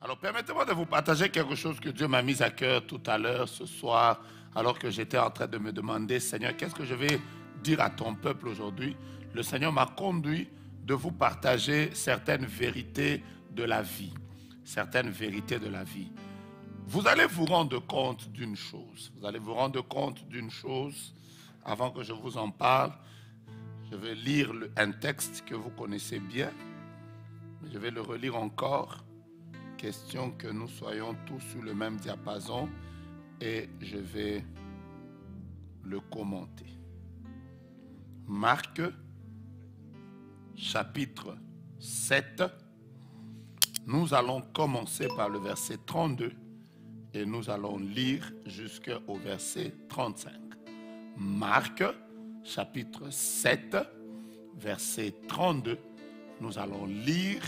Alors, permettez-moi de vous partager quelque chose que Dieu m'a mis à cœur tout à l'heure, ce soir, alors que j'étais en train de me demander, Seigneur, qu'est-ce que je vais dire à ton peuple aujourd'hui? Le Seigneur m'a conduit de vous partager certaines vérités de la vie. Certaines vérités de la vie. Vous allez vous rendre compte d'une chose. Vous allez vous rendre compte d'une chose. Avant que je vous en parle, je vais lire un texte que vous connaissez bien. Mais je vais le relire encore. Question que nous soyons tous sur le même diapason. Et je vais le commenter. Marc, chapitre 7. Nous allons commencer par le verset 32 et nous allons lire jusqu'au verset 35. Marc, chapitre 7, verset 32. Nous allons lire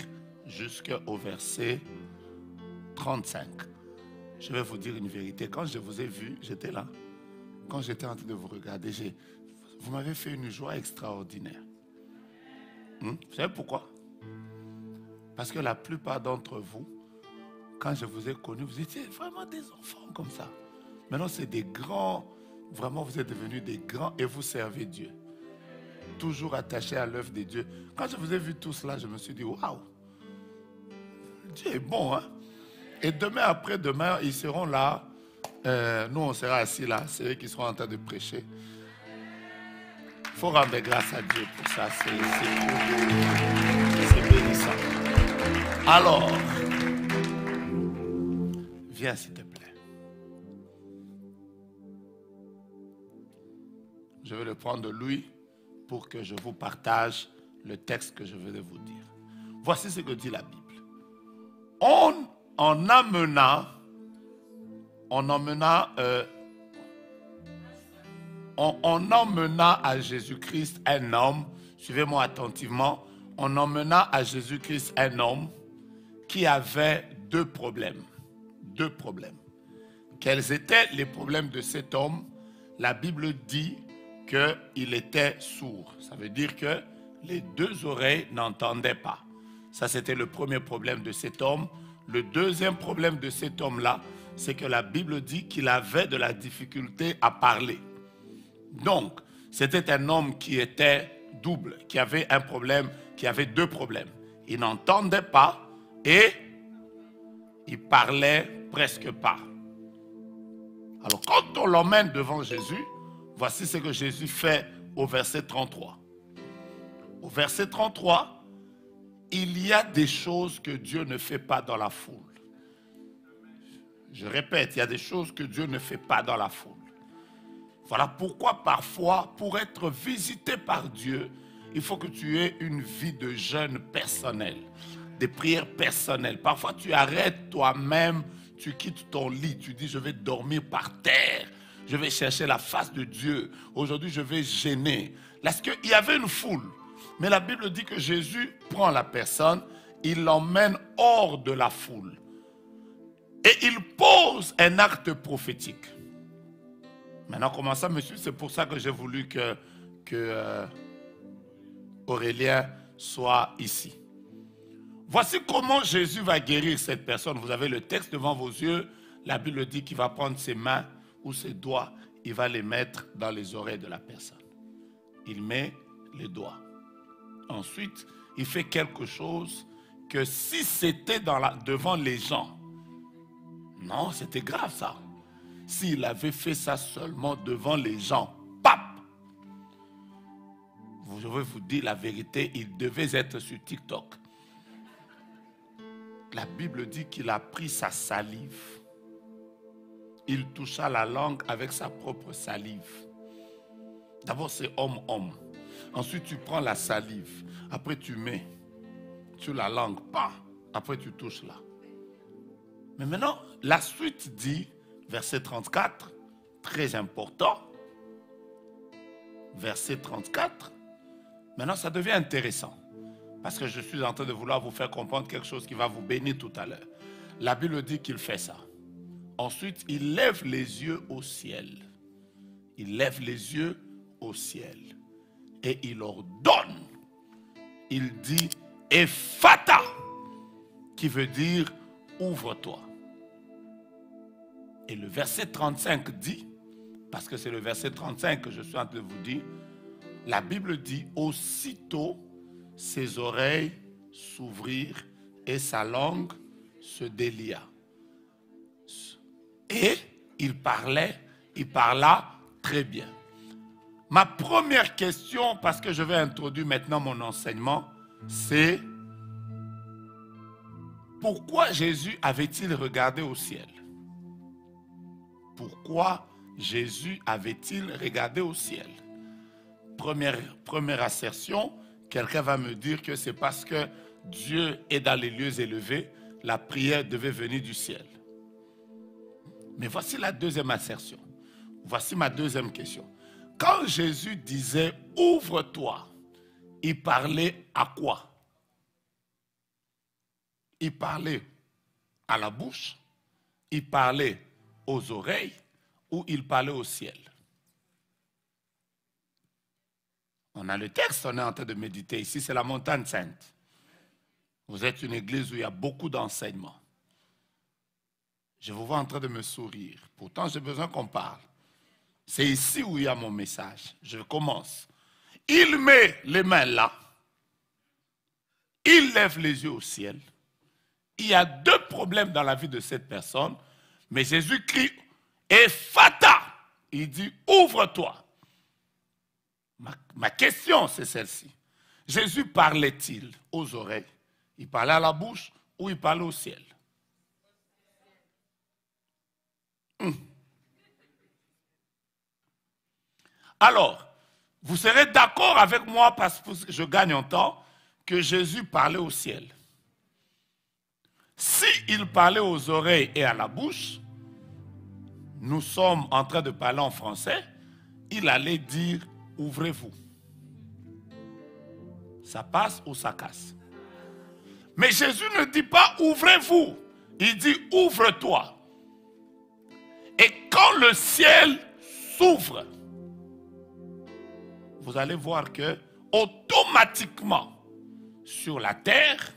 jusqu'au verset 35. Je vais vous dire une vérité. Quand je vous ai vu, j'étais là. Quand j'étais en train de vous regarder, vous m'avez fait une joie extraordinaire. Vous savez pourquoi? Parce que la plupart d'entre vous, quand je vous ai connus, vous étiez vraiment des enfants comme ça. Maintenant, c'est des grands. Vraiment, vous êtes devenus des grands et vous servez Dieu. Toujours attachés à l'œuvre de Dieu. Quand je vous ai vu tout cela, je me suis dit, waouh, Dieu est bon, hein? Et demain, après-demain, ils seront là. Nous, on sera assis là. C'est eux qui seront en train de prêcher. Il faut rendre grâce à Dieu pour ça. C'est bénissant. Alors, viens s'il te plaît. Je vais le prendre de lui pour que je vous partage le texte que je vais vous dire. Voici ce que dit la Bible. On emmena à Jésus-Christ un homme, suivez-moi attentivement, on emmena à Jésus-Christ un homme qui avait deux problèmes. Deux problèmes. Quels étaient les problèmes de cet homme? La Bible dit qu'il était sourd. Ça veut dire que les deux oreilles n'entendaient pas. Ça, c'était le premier problème de cet homme. Le deuxième problème de cet homme-là, c'est que la Bible dit qu'il avait de la difficulté à parler. Donc, c'était un homme qui était double, qui avait un problème, qui avait deux problèmes. Il n'entendait pas et il parlait presque pas. Alors, quand on l'emmène devant Jésus, voici ce que Jésus fait au verset 33. Au verset 33, il y a des choses que Dieu ne fait pas dans la foule. Je répète, il y a des choses que Dieu ne fait pas dans la foule. Voilà pourquoi parfois, pour être visité par Dieu, il faut que tu aies une vie de jeûne personnel, des prières personnelles. Parfois, tu arrêtes toi-même, tu quittes ton lit, tu dis, je vais dormir par terre, je vais chercher la face de Dieu. Aujourd'hui, je vais jeûner. Parce qu'il y avait une foule. Mais la Bible dit que Jésus prend la personne, il l'emmène hors de la foule. Et il pose un acte prophétique. Maintenant, comment ça, monsieur? C'est pour ça que j'ai voulu que Aurélien soit ici. Voici comment Jésus va guérir cette personne. Vous avez le texte devant vos yeux. La Bible dit qu'il va prendre ses mains ou ses doigts. Il va les mettre dans les oreilles de la personne. Il met les doigts. Ensuite, il fait quelque chose que si c'était devant les gens, non, c'était grave ça. S'il avait fait ça seulement devant les gens, pap! Je vais vous dire la vérité, il devait être sur TikTok. La Bible dit qu'il a pris sa salive. Il toucha la langue avec sa propre salive. D'abord, c'est homme-homme. Ensuite, tu prends la salive. Après, tu mets sur la langue. Bah! Après, tu touches là. Mais maintenant, la suite dit, verset 34, très important. Verset 34. Maintenant, ça devient intéressant. Parce que je suis en train de vouloir vous faire comprendre quelque chose qui va vous bénir tout à l'heure. La Bible dit qu'il fait ça. Ensuite, il lève les yeux au ciel. Il lève les yeux au ciel. Et il ordonne. Il dit Ephata, qui veut dire ouvre-toi. Et le verset 35 dit, parce que c'est le verset 35 que je suis en train de vous dire, la Bible dit, aussitôt ses oreilles s'ouvrirent et sa langue se délia. Et il parla très bien. Ma première question, parce que je vais introduire maintenant mon enseignement, c'est pourquoi Jésus avait-il regardé au ciel? Pourquoi Jésus avait-il regardé au ciel? Première assertion, quelqu'un va me dire que c'est parce que Dieu est dans les lieux élevés, la prière devait venir du ciel. Mais voici la deuxième assertion. Voici ma deuxième question. Quand Jésus disait « ouvre-toi », il parlait à quoi? Il parlait à la bouche, il parlait aux oreilles ou il parlait au ciel? On a le texte, on est en train de méditer. Ici, c'est la montagne sainte. Vous êtes une église où il y a beaucoup d'enseignements. Je vous vois en train de me sourire. Pourtant, j'ai besoin qu'on parle. C'est ici où il y a mon message. Je commence. Il met les mains là. Il lève les yeux au ciel. Il y a deux problèmes dans la vie de cette personne. Mais Jésus crie, Ephata. Il dit, ouvre-toi. Ma question, c'est celle-ci. Jésus parlait-il aux oreilles? Il parlait à la bouche ou il parlait au ciel? Alors, vous serez d'accord avec moi, parce que je gagne en temps, que Jésus parlait au ciel. S'il parlait aux oreilles et à la bouche, nous sommes en train de parler en français, il allait dire « ouvrez-vous ». Ça passe ou ça casse? Mais Jésus ne dit pas « ouvrez-vous », il dit « ouvre-toi ». Et quand le ciel s'ouvre, vous allez voir que automatiquement, sur la terre,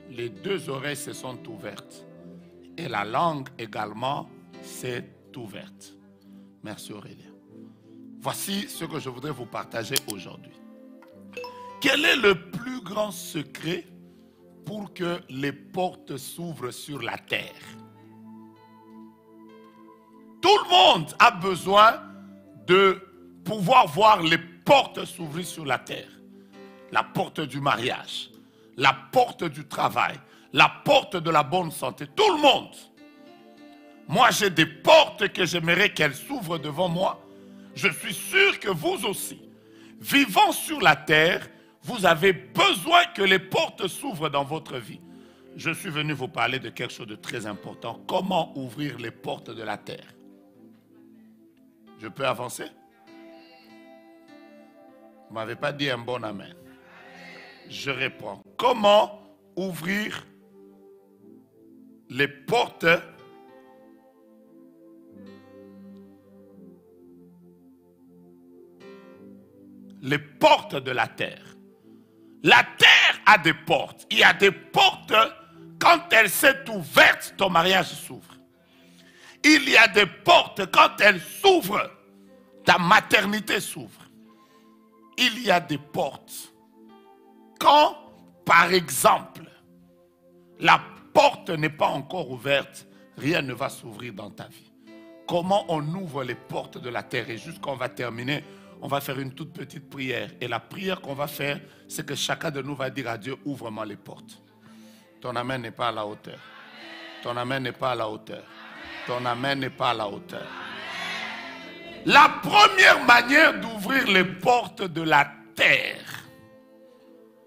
les deux oreilles se sont ouvertes. Et la langue également s'est ouverte. Merci Aurélien. Voici ce que je voudrais vous partager aujourd'hui. Quel est le plus grand secret pour que les portes s'ouvrent sur la terre? Tout le monde a besoin de pouvoir voir les portes s'ouvrir sur la terre. La porte du mariage, la porte du travail, la porte de la bonne santé. Tout le monde. Moi, j'ai des portes que j'aimerais qu'elles s'ouvrent devant moi. Je suis sûr que vous aussi, vivant sur la terre, vous avez besoin que les portes s'ouvrent dans votre vie. Je suis venu vous parler de quelque chose de très important. Comment ouvrir les portes de la terre? Je peux avancer? Vous ne m'avez pas dit un bon amen. Je réponds. Comment ouvrir les portes de la terre? La terre a des portes. Il y a des portes, quand elle s'est ouverte, ton mariage s'ouvre. Il y a des portes, quand elles s'ouvrent, ta maternité s'ouvre. Il y a des portes. Quand, par exemple, la porte n'est pas encore ouverte, rien ne va s'ouvrir dans ta vie. Comment on ouvre les portes de la terre? Et jusqu'on va terminer, on va faire une toute petite prière. Et la prière qu'on va faire, c'est que chacun de nous va dire à Dieu, ouvre-moi les portes. Ton amen n'est pas à la hauteur. Ton amen n'est pas à la hauteur. Ton amen n'est pas à la hauteur. La première manière d'ouvrir les portes de la terre,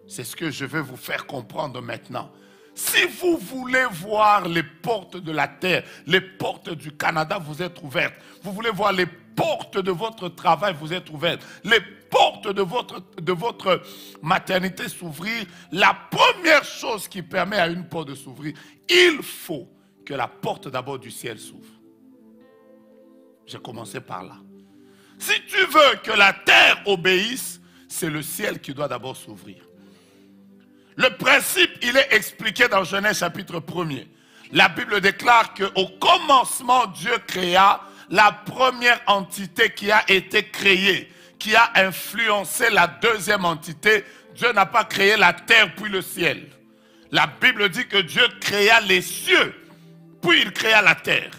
c'est ce que je vais vous faire comprendre maintenant. Si vous voulez voir les portes de la terre, les portes du Canada, vous êtes ouvertes. Vous voulez voir les portes de votre travail, vous êtes ouvertes. Les portes de votre maternité s'ouvrir. La première chose qui permet à une porte de s'ouvrir, il faut que la porte d'abord du ciel s'ouvre. J'ai commencé par là. Si tu veux que la terre obéisse, c'est le ciel qui doit d'abord s'ouvrir. Le principe, il est expliqué dans Genèse chapitre 1er. La Bible déclare qu'au commencement, Dieu créa la première entité qui a été créée, qui a influencé la deuxième entité. Dieu n'a pas créé la terre puis le ciel. La Bible dit que Dieu créa les cieux, puis il créa la terre.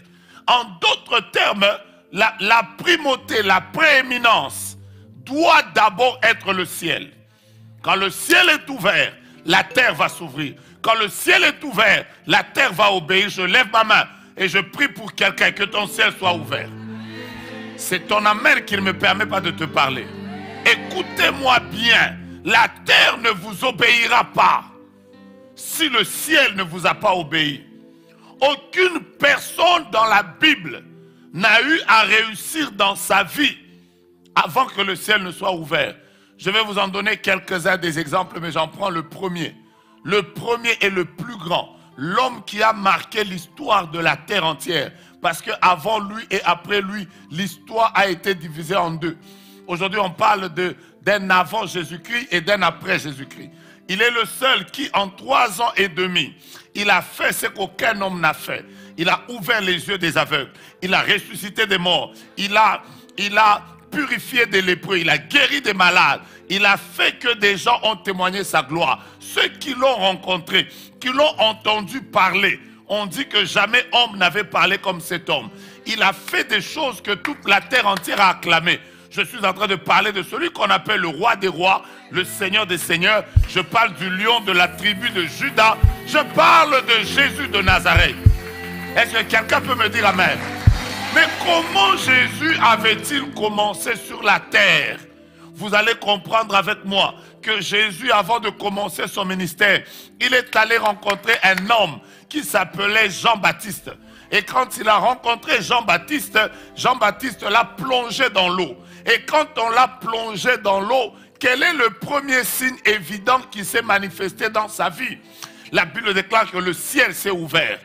En d'autres termes, la primauté, la prééminence doit d'abord être le ciel. Quand le ciel est ouvert, la terre va s'ouvrir. Quand le ciel est ouvert, la terre va obéir. Je lève ma main et je prie pour quelqu'un, que ton ciel soit ouvert. C'est ton amen qui ne me permet pas de te parler. Écoutez-moi bien, la terre ne vous obéira pas si le ciel ne vous a pas obéi. Aucune personne dans la Bible n'a eu à réussir dans sa vie avant que le ciel ne soit ouvert. Je vais vous en donner quelques-uns des exemples, mais j'en prends le premier. Le premier est le plus grand. L'homme qui a marqué l'histoire de la terre entière. Parce qu'avant lui et après lui, l'histoire a été divisée en deux. Aujourd'hui, on parle d'un avant Jésus-Christ et d'un après Jésus-Christ. Il est le seul qui, en 3 ans et demi, il a fait ce qu'aucun homme n'a fait. Il a ouvert les yeux des aveugles. Il a ressuscité des morts. Il a purifié des lépreux. Il a guéri des malades. Il a fait que des gens ont témoigné sa gloire. Ceux qui l'ont rencontré, qui l'ont entendu parler, ont dit que jamais homme n'avait parlé comme cet homme. Il a fait des choses que toute la terre entière a acclamées. Je suis en train de parler de celui qu'on appelle le roi des rois, le seigneur des seigneurs. Je parle du lion de la tribu de Juda. Je parle de Jésus de Nazareth. Est-ce que quelqu'un peut me dire amen? Mais comment Jésus avait-il commencé sur la terre? Vous allez comprendre avec moi que Jésus, avant de commencer son ministère, il est allé rencontrer un homme qui s'appelait Jean-Baptiste. Et quand il a rencontré Jean-Baptiste, Jean-Baptiste l'a plongé dans l'eau. Et quand on l'a plongé dans l'eau, quel est le premier signe évident qui s'est manifesté dans sa vie? La Bible déclare que le ciel s'est ouvert.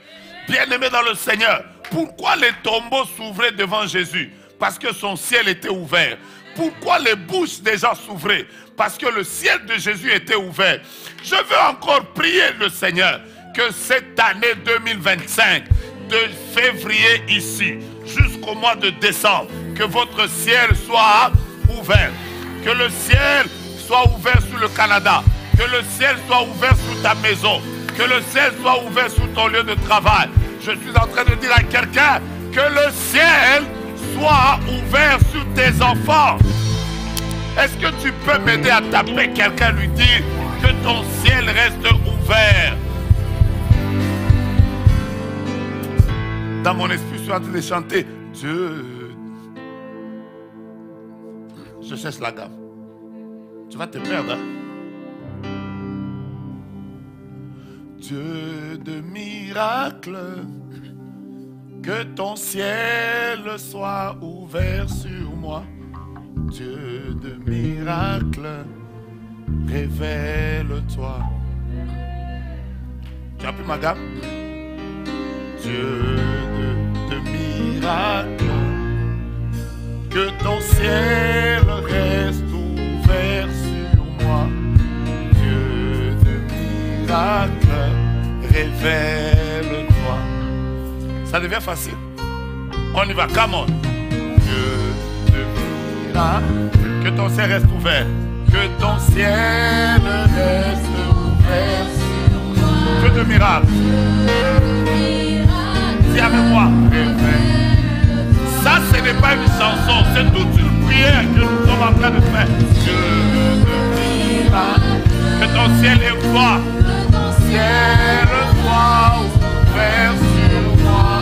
Bien-aimé dans le Seigneur, pourquoi les tombeaux s'ouvraient devant Jésus? Parce que son ciel était ouvert. Pourquoi les bouches des gens s'ouvraient? Parce que le ciel de Jésus était ouvert. Je veux encore prier le Seigneur que cette année 2025, de février ici jusqu'au mois de décembre, que votre ciel soit ouvert. Que le ciel soit ouvert sur le Canada. Que le ciel soit ouvert sur ta maison. Que le ciel soit ouvert sur ton lieu de travail. Je suis en train de dire à quelqu'un que le ciel soit ouvert sur tes enfants. Est-ce que tu peux m'aider à taper quelqu'un, lui dire que ton ciel reste ouvert? Dans mon esprit, je suis en train de chanter Dieu. Je cherche la gamme. Tu vas te perdre, hein? Dieu de miracles, que ton ciel soit ouvert sur moi. Dieu de miracles, révèle-toi. Tu as pris ma gamme? Dieu de miracles, que ton ciel reste ouvert sur moi. Dieu de miracles, révèle-toi. Ça devient facile. On y va, come on. Dieu de miracles, que ton ciel reste ouvert. Que ton ciel reste ouvert sur moi. Dieu de miracles. Dis avec moi. Ça, ce n'est pas une chanson, c'est toute une prière que nous sommes en train de faire. Dieu de miracles, que ton ciel est ouvert. Que ton ciel soit ouvert sur moi.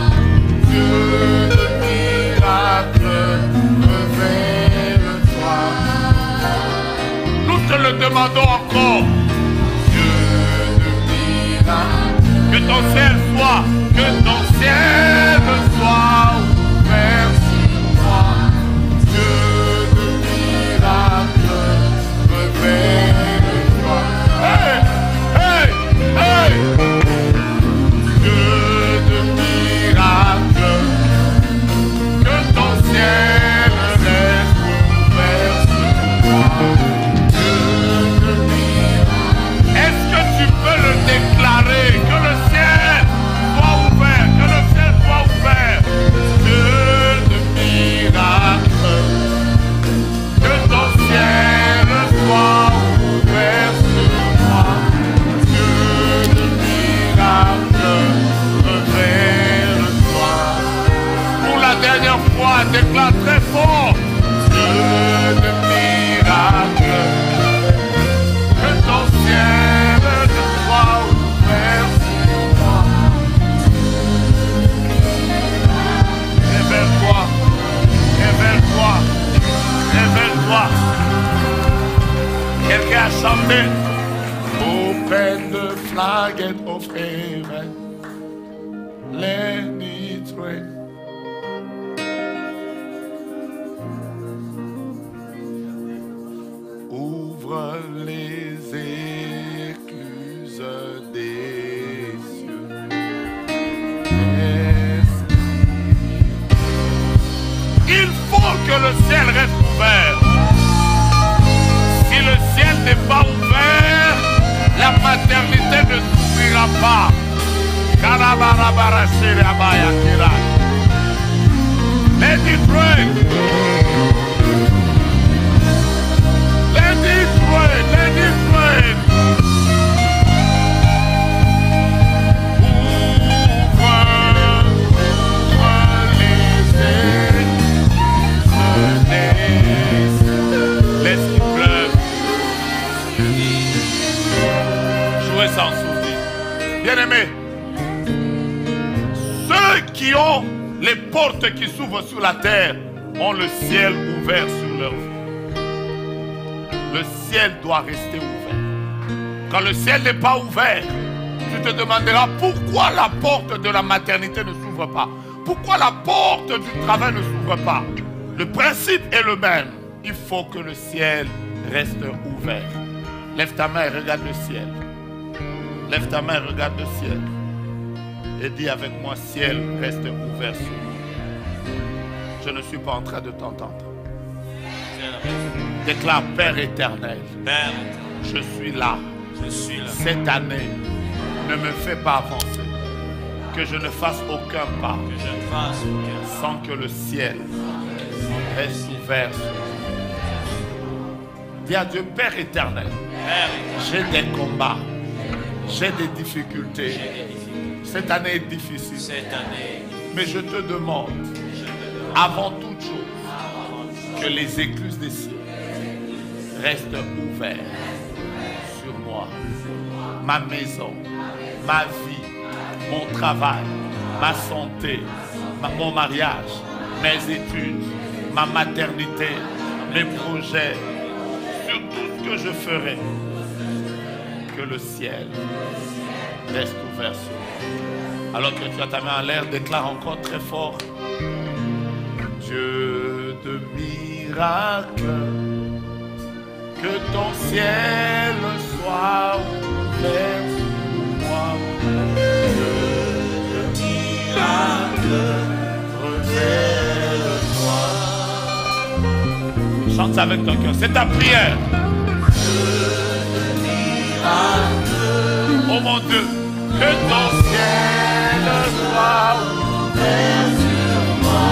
Dieu de miracles, révèle-toi. Nous te le demandons encore. Dieu de miracles, que ton ciel soit, que ton ciel soit ouvert sur moi. Dieu de miracles, révèle-toi. Hey, hey, hey. Dieu de miracles, que ton ciel reste ouvert sur moi. Dieu de miracles. Est-ce que tu peux le déclarer, que le ciel soit ouvert? chanter. Open the flag and offrir les nitrés. Ouvre les écluses des cieux. Il faut que le ciel reste ouvert. Si le ciel n'est pas ouvert, la maternité ne s'ouvrira pas. Let it rain. Let it rain. Let it rain. Laisse qu'il pleuve. Jouez sans souci. Bien-aimés, ceux qui ont les portes qui s'ouvrent sur la terre ont le ciel ouvert sur leur vie. Le ciel doit rester ouvert. Quand le ciel n'est pas ouvert, tu te demanderas pourquoi la porte de la maternité ne s'ouvre pas. Pourquoi la porte du travail ne s'ouvre pas. Le principe est le même. Il faut que le ciel reste ouvert. Lève ta main et regarde le ciel. Lève ta main et regarde le ciel. Et dis avec moi, ciel, reste ouvert sur moi. Je ne suis pas en train de t'entendre. Déclare, Père éternel, je suis là. Cette année, ne me fais pas avancer. Que je ne fasse aucun pas sans que le ciel reste ouvert sur moi. Dis à Dieu, Père éternel, j'ai des combats, j'ai des difficultés. Cette année est difficile. Mais je te demande, avant toute chose, que les écluses des cieux restent ouvertes sur moi. Ma maison, ma vie, mon travail, ma santé, mon mariage, mes études, ma maternité, mes projets, sur tout ce que je ferai, que le ciel reste ouvert sur moi. Alors que tu as ta main en l'air, déclare encore très fort. Dieu de miracle, que ton ciel soit ouvert sur moi. Dieu de miracle, révèle-toi. Chante avec ton cœur, c'est ta prière. Oh mon Dieu, que ton ciel soit ouvert sur moi.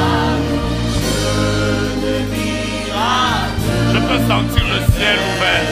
Je peux sentir le ciel ouvert.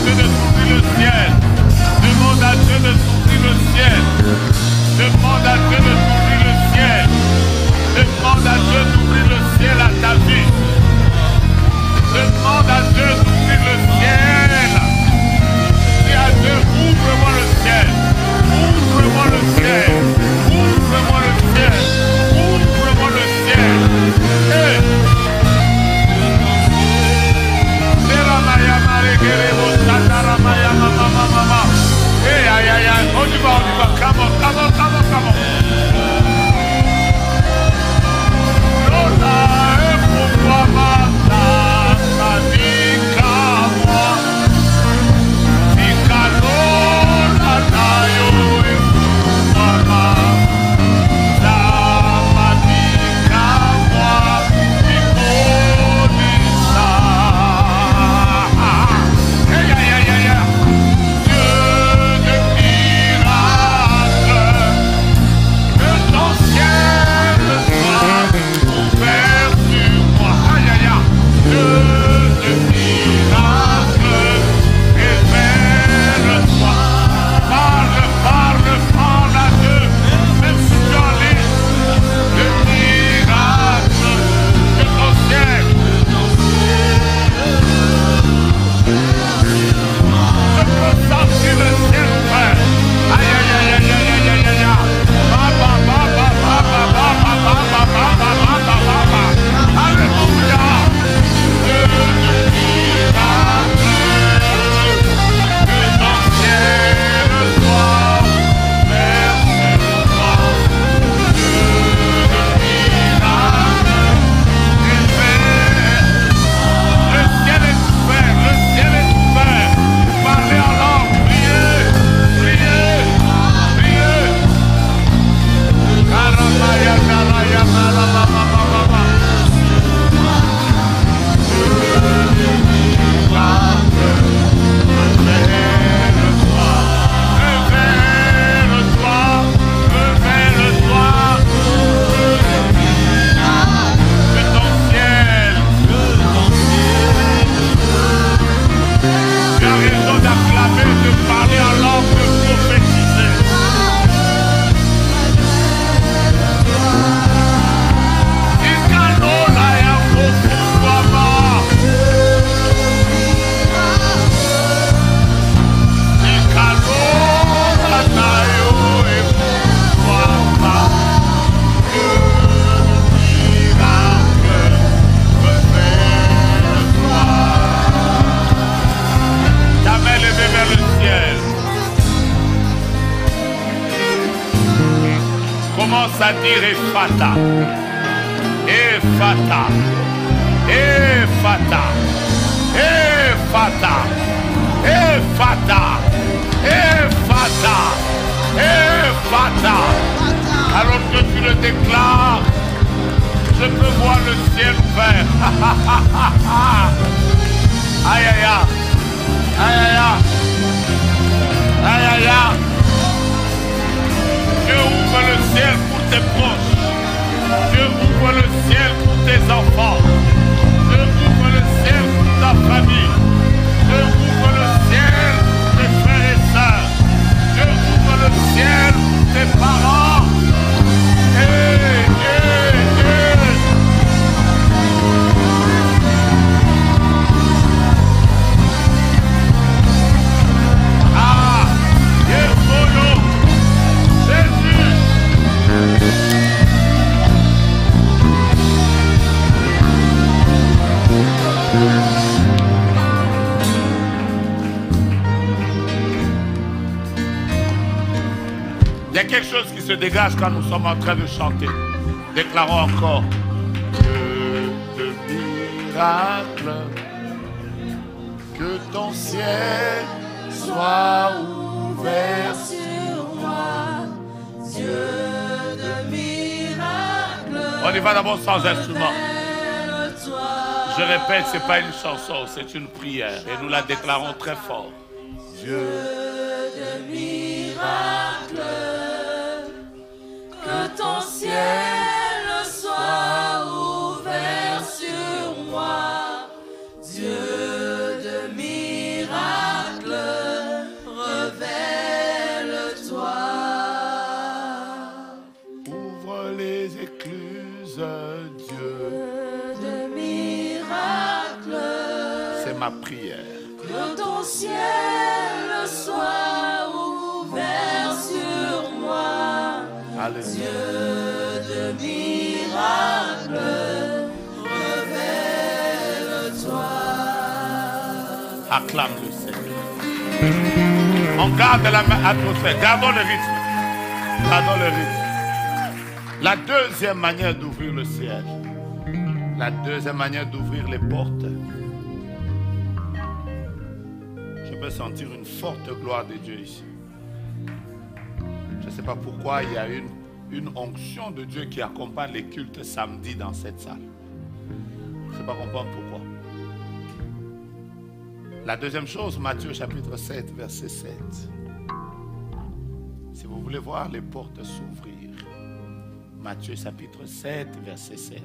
Dieu de t'ouvrir le ciel. Demande à Dieu de t'ouvrir le ciel. Demande à Dieu de t'ouvrir le ciel. Demande à Dieu d'ouvrir le ciel à ta vie. Demande à Dieu d'ouvrir le ciel. Dis à Dieu, ouvre-moi le ciel. Ouvre-moi le ciel. Ouvre-moi le ciel. Ouvre-moi le ciel. Hey. Hey, aïe, aïe, aïe. On y va, on y va. Come on, come on, come on, come on. Lola, et pourquoi ma vie qu'à moi? Lola, tayo, et pourquoi ma vie qu'à moi? Aïe, aïe, aïe, aïe, aïe. Commence à dire Ephata, Ephata, Ephata, Ephata, Ephata, Ephata, Ephata. Alors que tu le déclares, je peux voir le ciel ouvert. Aïe aïe aïe, aïe aïe aïe, aïe aïe aïe. Dieu ouvre le ciel pour tes proches. Dieu ouvre le ciel pour tes enfants. Dieu ouvre le ciel pour ta famille. Dieu ouvre le ciel pour tes frères et sœurs. Dieu ouvre le ciel pour tes parents. Ah, il y a quelque chose qui se dégage quand nous sommes en train de chanter. Déclarons encore. Dieu de miracle, que ton ciel soit ouvert sur moi. Dieu de miracle. On y va d'abord sans instrument. Je répète, ce n'est pas une chanson, c'est une prière. Et nous la déclarons très fort. Dieu de miracle, que ton ciel soit ouvert sur moi. Dieu de miracle, Dieu de miracles. C'est ma prière. Que ton ciel soit ouvert sur moi. Alléluia. Dieu de miracles, révèle-toi. Acclame le Seigneur. On garde la main atmosphère. Gardons le rythme. Gardons le rythme. La deuxième manière d'ouvrir le ciel. La deuxième manière d'ouvrir les portes. Je peux sentir une forte gloire de Dieu ici. Je ne sais pas pourquoi il y a une onction de Dieu qui accompagne les cultes samedi dans cette salle. Je ne sais pas comprendre pourquoi. La deuxième chose, Matthieu chapitre 7, verset 7. Si vous voulez voir les portes s'ouvrir, Matthieu chapitre 7, verset 7.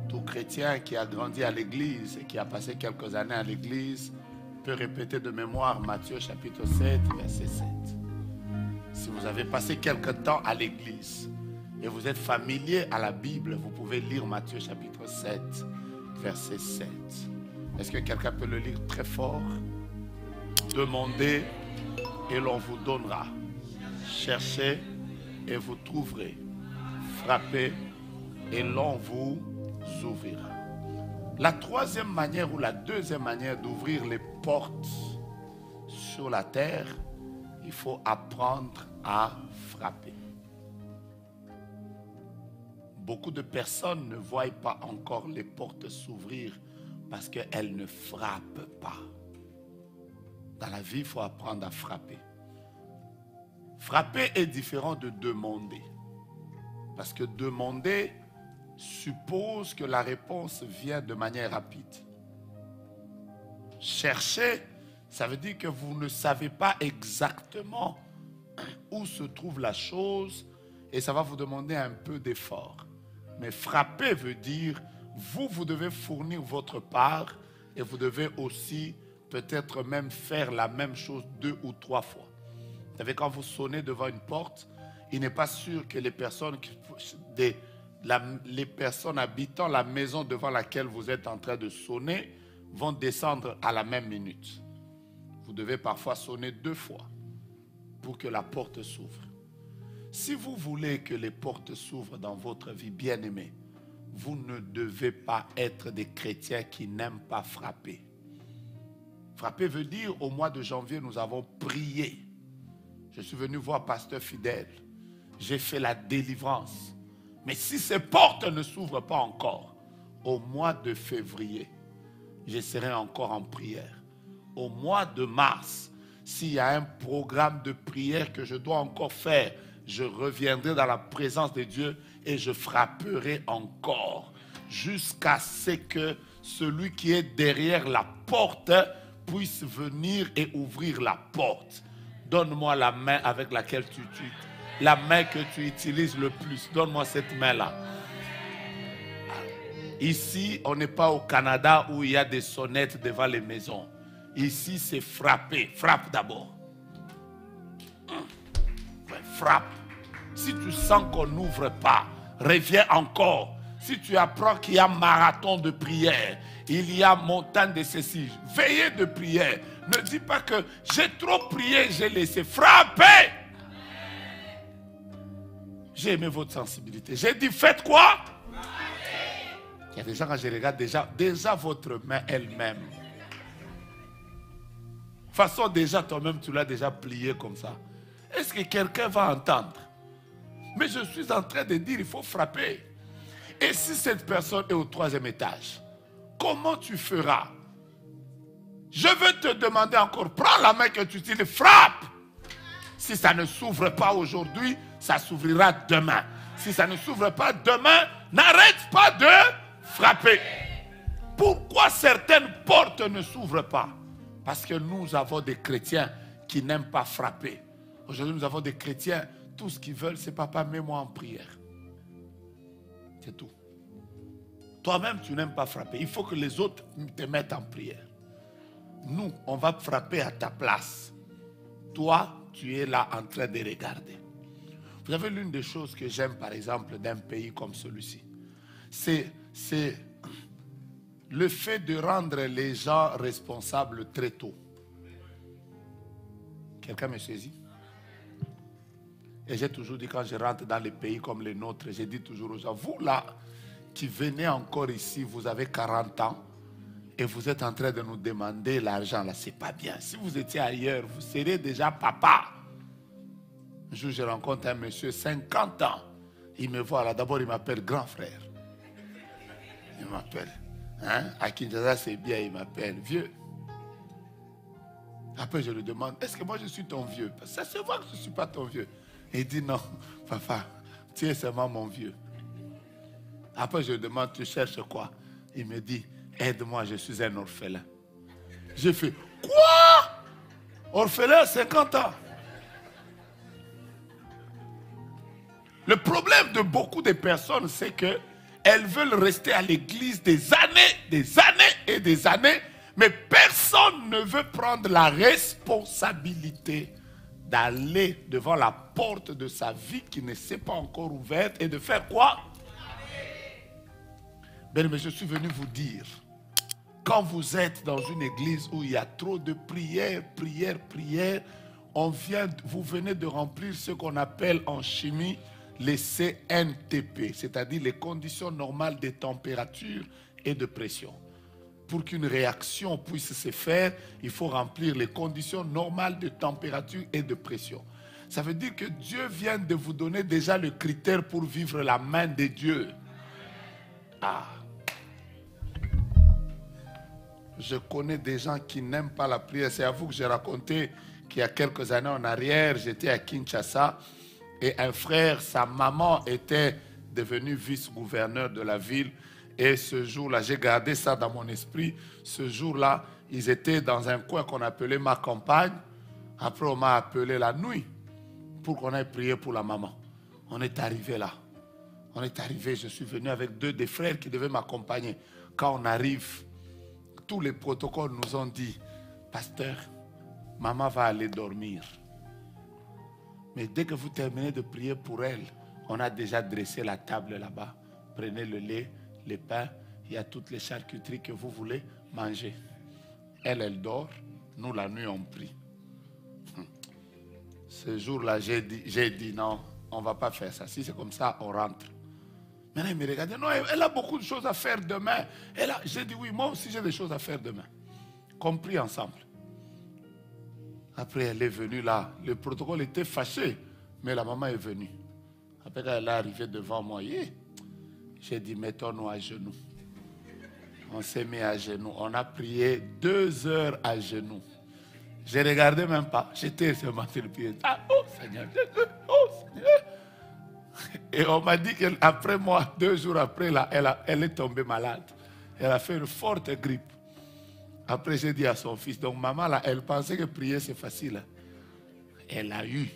Tout chrétien qui a grandi à l'église et qui a passé quelques années à l'église peut répéter de mémoire Matthieu chapitre 7, verset 7. Si vous avez passé quelque temps à l'église et vous êtes familier à la Bible, vous pouvez lire Matthieu chapitre 7, verset 7. Est-ce que quelqu'un peut le lire très fort? Demandez et l'on vous donnera. Cherchez et vous trouverez. Frappez et l'on vous ouvrira. La troisième manière ou la deuxième manière d'ouvrir les portes sur la terre, il faut apprendre à frapper. Beaucoup de personnes ne voient pas encore les portes s'ouvrir parce qu'elles ne frappent pas. Dans la vie, il faut apprendre à frapper. Frapper est différent de demander. Parce que demander suppose que la réponse vient de manière rapide. Chercher, ça veut dire que vous ne savez pas exactement où se trouve la chose et ça va vous demander un peu d'effort. Mais frapper veut dire, vous devez fournir votre part et vous devez aussi peut-être même faire la même chose 2 ou 3 fois. Vous savez, quand vous sonnez devant une porte, il n'est pas sûr que les personnes habitant la maison devant laquelle vous êtes en train de sonner vont descendre à la même minute. Vous devez parfois sonner 2 fois pour que la porte s'ouvre. Si vous voulez que les portes s'ouvrent dans votre vie, bien-aimés, vous ne devez pas être des chrétiens qui n'aiment pas frapper. Frapper veut dire, au mois de janvier, nous avons prié. Je suis venu voir Pasteur Fidèle. J'ai fait la délivrance. Mais si ces portes ne s'ouvrent pas encore, au mois de février, je serai encore en prière. Au mois de mars, s'il y a un programme de prière que je dois encore faire, je reviendrai dans la présence de Dieu et je frapperai encore jusqu'à ce que celui qui est derrière la porte puisse venir et ouvrir la porte. Donne-moi la main avec laquelle la main que tu utilises le plus. Donne-moi cette main-là. Ici, on n'est pas au Canada où il y a des sonnettes devant les maisons. Ici, c'est frapper. Frappe d'abord. Frappe. Si tu sens qu'on n'ouvre pas, reviens encore. Si tu apprends qu'il y a marathon de prière, il y a montagne de ceci, veillez de prière. Ne dis pas que j'ai trop prié, j'ai laissé. Frapper. J'ai aimé votre sensibilité. J'ai dit, faites quoi? Il y a des gens, quand je regarde déjà votre main elle-même. De toute façon, déjà, toi-même, tu l'as déjà plié comme ça. Est-ce que quelqu'un va entendre? Mais je suis en train de dire, il faut frapper. Et si cette personne est au 3e étage, comment tu feras? Je veux te demander encore, prends la main que tu utilises, frappe. Si ça ne s'ouvre pas aujourd'hui, ça s'ouvrira demain. Si ça ne s'ouvre pas demain, n'arrête pas de frapper. Pourquoi certaines portes ne s'ouvrent pas? Parce que nous avons des chrétiens qui n'aiment pas frapper. Aujourd'hui, nous avons des chrétiens, tout ce qu'ils veulent, c'est papa, mets-moi en prière. C'est tout. Toi-même, tu n'aimes pas frapper. Il faut que les autres te mettent en prière. Nous, on va frapper à ta place. Toi, tu es là en train de regarder. Vous savez, l'une des choses que j'aime, par exemple, d'un pays comme celui-ci, c'est le fait de rendre les gens responsables très tôt. Quelqu'un me saisit? Et j'ai toujours dit, quand je rentre dans les pays comme les nôtres, j'ai dit toujours aux gens, vous là, qui venez encore ici, vous avez 40 ans, et vous êtes en train de nous demander l'argent, là, c'est pas bien. Si vous étiez ailleurs, vous seriez déjà papa. Un jour, je rencontre un monsieur, 50 ans. Il me voit là, d'abord il m'appelle grand frère. Il m'appelle. Hein? À Kinshasa, c'est bien, il m'appelle vieux. Après, je lui demande, est-ce que moi je suis ton vieux? Parce que ça se voit que je ne suis pas ton vieux. Et il dit, non, papa, tu es seulement mon vieux. Après, je lui demande, tu cherches quoi? Il me dit, aide-moi, je suis un orphelin. J'ai fait, quoi? Orphelin, 50 ans. Le problème de beaucoup de personnes, c'est qu'elles veulent rester à l'église des années et des années, mais personne ne veut prendre la responsabilité d'aller devant la porte de sa vie qui ne s'est pas encore ouverte et de faire quoi? Bien, mais je suis venu vous dire, quand vous êtes dans une église où il y a trop de prières, vous venez de remplir ce qu'on appelle en chimie les CNTP, c'est-à-dire les conditions normales de température et de pression. Pour qu'une réaction puisse se faire, il faut remplir les conditions normales de température et de pression. Ça veut dire que Dieu vient de vous donner déjà le critère pour vivre la main de Dieu. Ah. Je connais des gens qui n'aiment pas la prière. C'est à vous que j'ai raconté qu'il y a quelques années en arrière, j'étais à Kinshasa et un frère, sa maman était devenue vice-gouverneur de la ville. Et ce jour-là, j'ai gardé ça dans mon esprit. Ce jour-là, ils étaient dans un coin qu'on appelait ma campagne. Après, on m'a appelé la nuit pour qu'on aille prier pour la maman. On est arrivé là. On est arrivé, je suis venu avec deux des frères qui devaient m'accompagner. Quand on arrive, tous les protocoles nous ont dit, pasteur, maman va aller dormir. Mais dès que vous terminez de prier pour elle, on a déjà dressé la table là-bas. Prenez le lait, les pains, il y a toutes les charcuteries que vous voulez manger. Elle dort, nous la nuit on prie. Ce jour-là, j'ai dit non, on ne va pas faire ça. Si c'est comme ça, on rentre. Maintenant, il me regardait, non, elle a beaucoup de choses à faire demain. J'ai dit oui, moi aussi j'ai des choses à faire demain. Compris ensemble. Après, elle est venue là. Le protocole était fâché, mais la maman est venue. Après, quand elle est arrivée devant moi, j'ai dit, mettons-nous à genoux. On s'est mis à genoux. On a prié 2 heures à genoux. Je ne regardais même pas. J'étais seulement sur le pied. Ah, oh Seigneur, oh Seigneur. Et on m'a dit qu'après moi, 2 jours après, là, elle est tombée malade. Elle a fait une forte grippe. Après, j'ai dit à son fils, donc maman, là, elle pensait que prier, c'est facile. Elle a eu.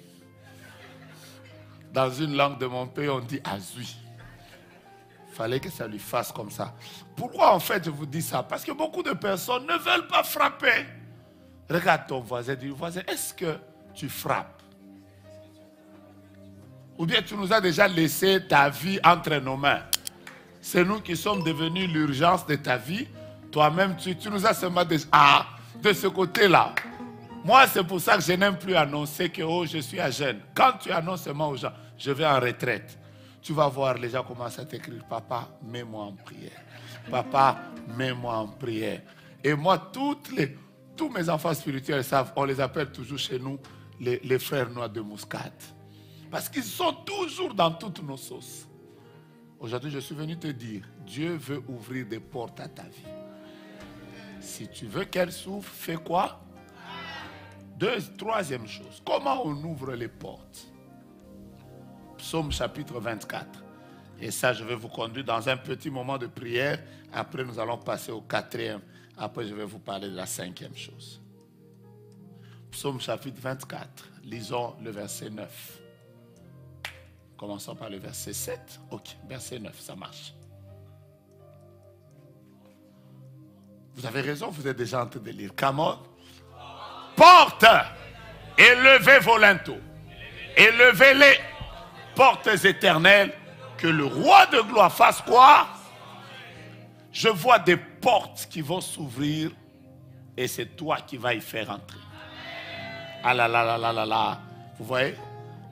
Dans une langue de mon pays, on dit azui. Il fallait que ça lui fasse comme ça. Pourquoi en fait je vous dis ça? Parce que beaucoup de personnes ne veulent pas frapper. Regarde ton voisin, dis voisin, est-ce que tu frappes? Ou bien tu nous as déjà laissé ta vie entre nos mains. C'est nous qui sommes devenus l'urgence de ta vie. Toi-même, tu nous as seulement déjà... Ah, de ce côté-là. Moi, c'est pour ça que je n'aime plus annoncer que oh, je suis à jeûne. Quand tu annonces seulement aux gens, je vais en retraite. Tu vas voir, les gens commencent à t'écrire, papa, mets-moi en prière. Papa, mets-moi en prière. Et moi, tous mes enfants spirituels savent, on les appelle toujours chez nous les frères noirs de Muscat. Parce qu'ils sont toujours dans toutes nos sauces. Aujourd'hui, je suis venu te dire, Dieu veut ouvrir des portes à ta vie. Si tu veux qu'elle s'ouvre, fais quoi? Troisième chose, comment on ouvre les portes? Psaume chapitre 24. Et ça, je vais vous conduire dans un petit moment de prière. Après, nous allons passer au 4e. Après, je vais vous parler de la 5e chose. Psaume chapitre 24. Lisons le verset 9. Commençons par le verset 7. Ok, verset 9, ça marche. Vous avez raison, vous êtes déjà en train de lire. Come on. Porte, élevez vos linteaux. Élevez-les, portes éternelles, que le roi de gloire fasse quoi? Je vois des portes qui vont s'ouvrir et c'est toi qui vas y faire entrer. Ah là là là là là là. Vous voyez,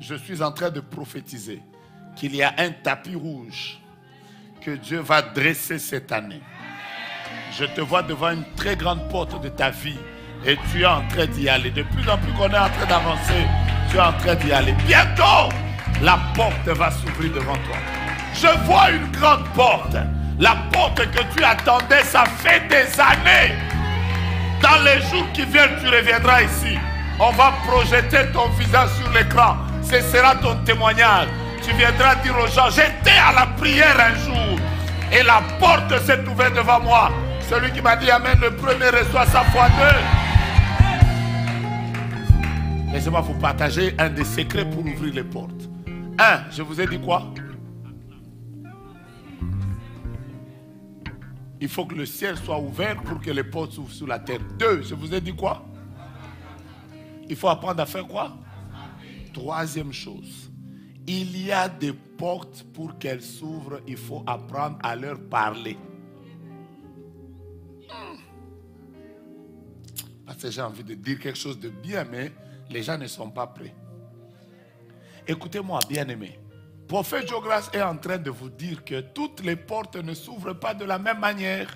je suis en train de prophétiser qu'il y a un tapis rouge que Dieu va dresser cette année. Je te vois devant une très grande porte de ta vie et tu es en train d'y aller. De plus en plus qu'on est en train d'avancer, tu es en train d'y aller. Bientôt, la porte va s'ouvrir devant toi. Je vois une grande porte. La porte que tu attendais, ça fait des années. Dans les jours qui viennent, tu reviendras ici. On va projeter ton visage sur l'écran. Ce sera ton témoignage. Tu viendras dire aux gens, j'étais à la prière un jour et la porte s'est ouverte devant moi. Celui qui m'a dit amen, le premier reçoit sa fois deux. Laissez-moi vous partager un des secrets pour ouvrir les portes. Un, je vous ai dit quoi? Il faut que le ciel soit ouvert pour que les portes s'ouvrent sur la terre. Deux, je vous ai dit quoi? Il faut apprendre à faire quoi? Troisième chose, il y a des portes pour qu'elles s'ouvrent, il faut apprendre à leur parler. Parce que j'ai envie de dire quelque chose de bien, mais les gens ne sont pas prêts. Écoutez-moi, bien-aimés. Prophète Joe-Grâce est en train de vous dire que toutes les portes ne s'ouvrent pas de la même manière.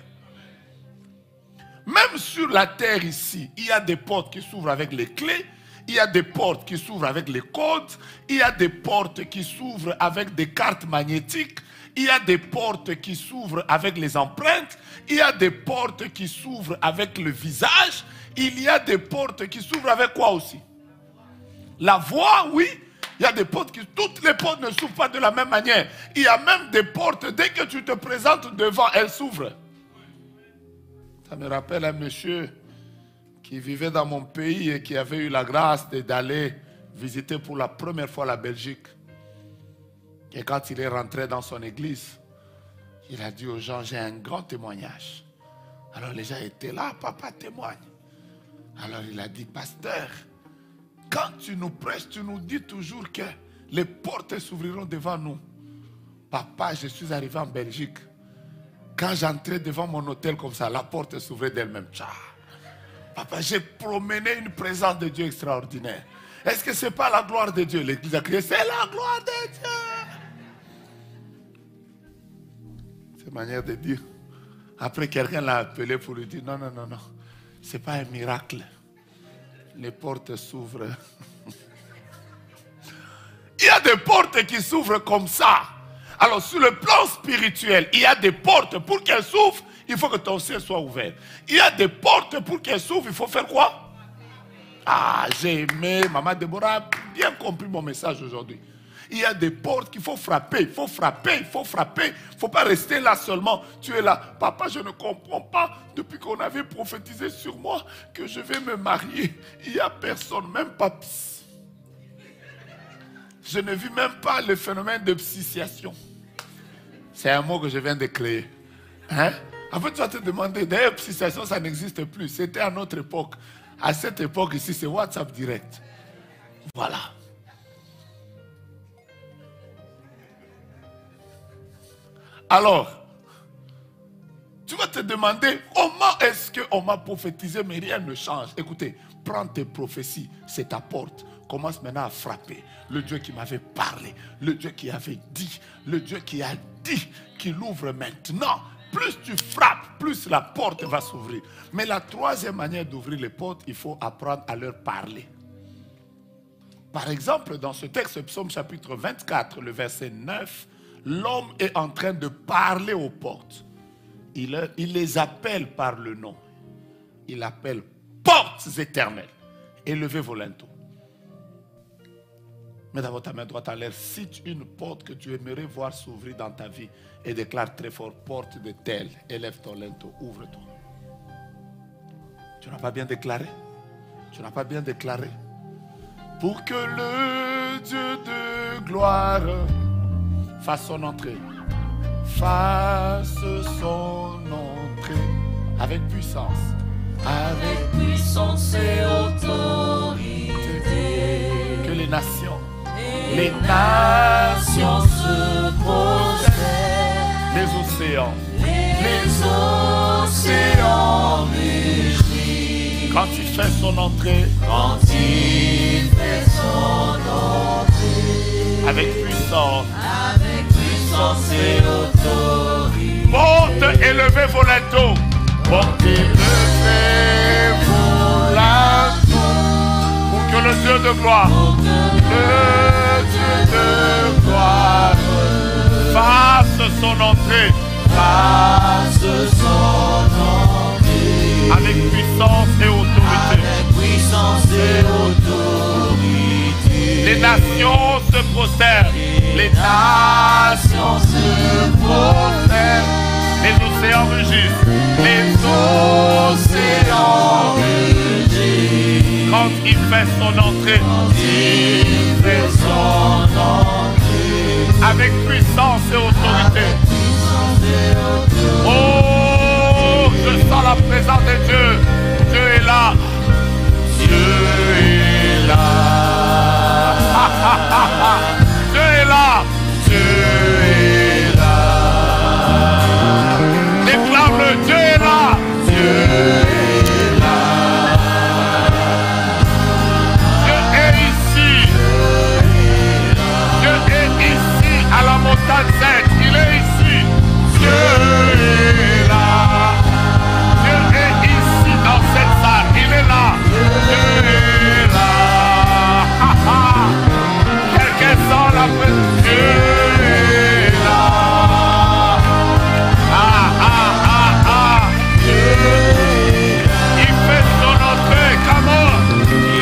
Même sur la terre ici, il y a des portes qui s'ouvrent avec les clés, il y a des portes qui s'ouvrent avec les codes, il y a des portes qui s'ouvrent avec des cartes magnétiques, il y a des portes qui s'ouvrent avec les empreintes, il y a des portes qui s'ouvrent avec le visage, il y a des portes qui s'ouvrent avec quoi aussi? La voix, oui. Il y a des portes qui... Toutes les portes ne s'ouvrent pas de la même manière. Il y a même des portes, dès que tu te présentes devant, elles s'ouvrent. Ça me rappelle un monsieur qui vivait dans mon pays et qui avait eu la grâce d'aller visiter pour la première fois la Belgique. Et quand il est rentré dans son église, il a dit aux gens, j'ai un grand témoignage. Alors les gens étaient là, papa témoigne. Alors il a dit, pasteur, quand tu nous prêches, tu nous dis toujours que les portes s'ouvriront devant nous. Papa, je suis arrivé en Belgique. Quand j'entrais devant mon hôtel comme ça, la porte s'ouvrait d'elle-même. Papa, j'ai promené une présence de Dieu extraordinaire. Est-ce que ce n'est pas la gloire de Dieu? L'église a crié, c'est la gloire de Dieu. C'est une manière de dire. Après, quelqu'un l'a appelé pour lui dire, non, non, non, non. Ce n'est pas un miracle. Les portes s'ouvrent. Il y a des portes qui s'ouvrent comme ça. Alors sur le plan spirituel, il y a des portes. Pour qu'elles s'ouvrent, il faut que ton ciel soit ouvert. Il y a des portes pour qu'elles s'ouvrent, il faut faire quoi? Ah, j'ai aimé. Maman Déborah a bien compris mon message aujourd'hui. Il y a des portes qu'il faut frapper, il faut frapper, il faut frapper. Il ne faut pas rester là seulement. Tu es là. Papa, je ne comprends pas, depuis qu'on avait prophétisé sur moi, que je vais me marier. Il n'y a personne, même pas psy. Je ne vis même pas le phénomène de psychiation. C'est un mot que je viens de créer. Hein? En fait, tu vas te demander, d'ailleurs, psychiation, ça n'existe plus. C'était à notre époque. À cette époque ici, c'est WhatsApp direct. Voilà. Alors, tu vas te demander comment est-ce qu'on m'a prophétisé, mais rien ne change. Écoutez, prends tes prophéties, c'est ta porte. Commence maintenant à frapper. Le Dieu qui m'avait parlé, le Dieu qui avait dit, le Dieu qui a dit qu'il ouvre maintenant. Plus tu frappes, plus la porte va s'ouvrir. Mais la troisième manière d'ouvrir les portes, il faut apprendre à leur parler. Par exemple, dans ce texte, Psaume chapitre 24, le verset 9, l'homme est en train de parler aux portes. Il les appelle par le nom. Il appelle portes éternelles. Élevez vos linteaux. Mets d'abord ta main droite en l'air. Cite une porte que tu aimerais voir s'ouvrir dans ta vie et déclare très fort, porte de telle. Élève ton linteau, ouvre-toi. Tu n'as pas bien déclaré? Tu n'as pas bien déclaré? Pour que le Dieu de gloire fasse son entrée. Fasse son entrée avec puissance. Avec puissance et autorité. Que les nations se prosternes. les océans, les les océans mugissent. Quand il fait son entrée, Quand il fait son entrée, avec puissance, et autorité. monte, élevez vos linteaux. Monte, élevez vos linteaux. Pour que le Dieu de gloire, le Dieu de gloire, fasse son entrée. Fasse son entrée. Avec puissance et autorité. Avec puissance et autorité. Les nations se prosternent. Les nations se prosternent. Les océans rugissent. Les océans rugissent. Quand il fait son entrée. Il fait son entrée. Avec puissance et autorité. Oh, je sens la présence de Dieu. Dieu est là. Dieu est là. Dieu est là. Dieu est là. Déclare-le, Dieu est là. Dieu est là. Dieu est ici. Dieu est ici à la montagne sainte. Il est ici. Dieu est là. Dieu est ici dans cette salle. Il est là. Dieu est là. Quelqu'un sent la présence. Dieu est là. Dieu est là. Il fait son entrée. Comment?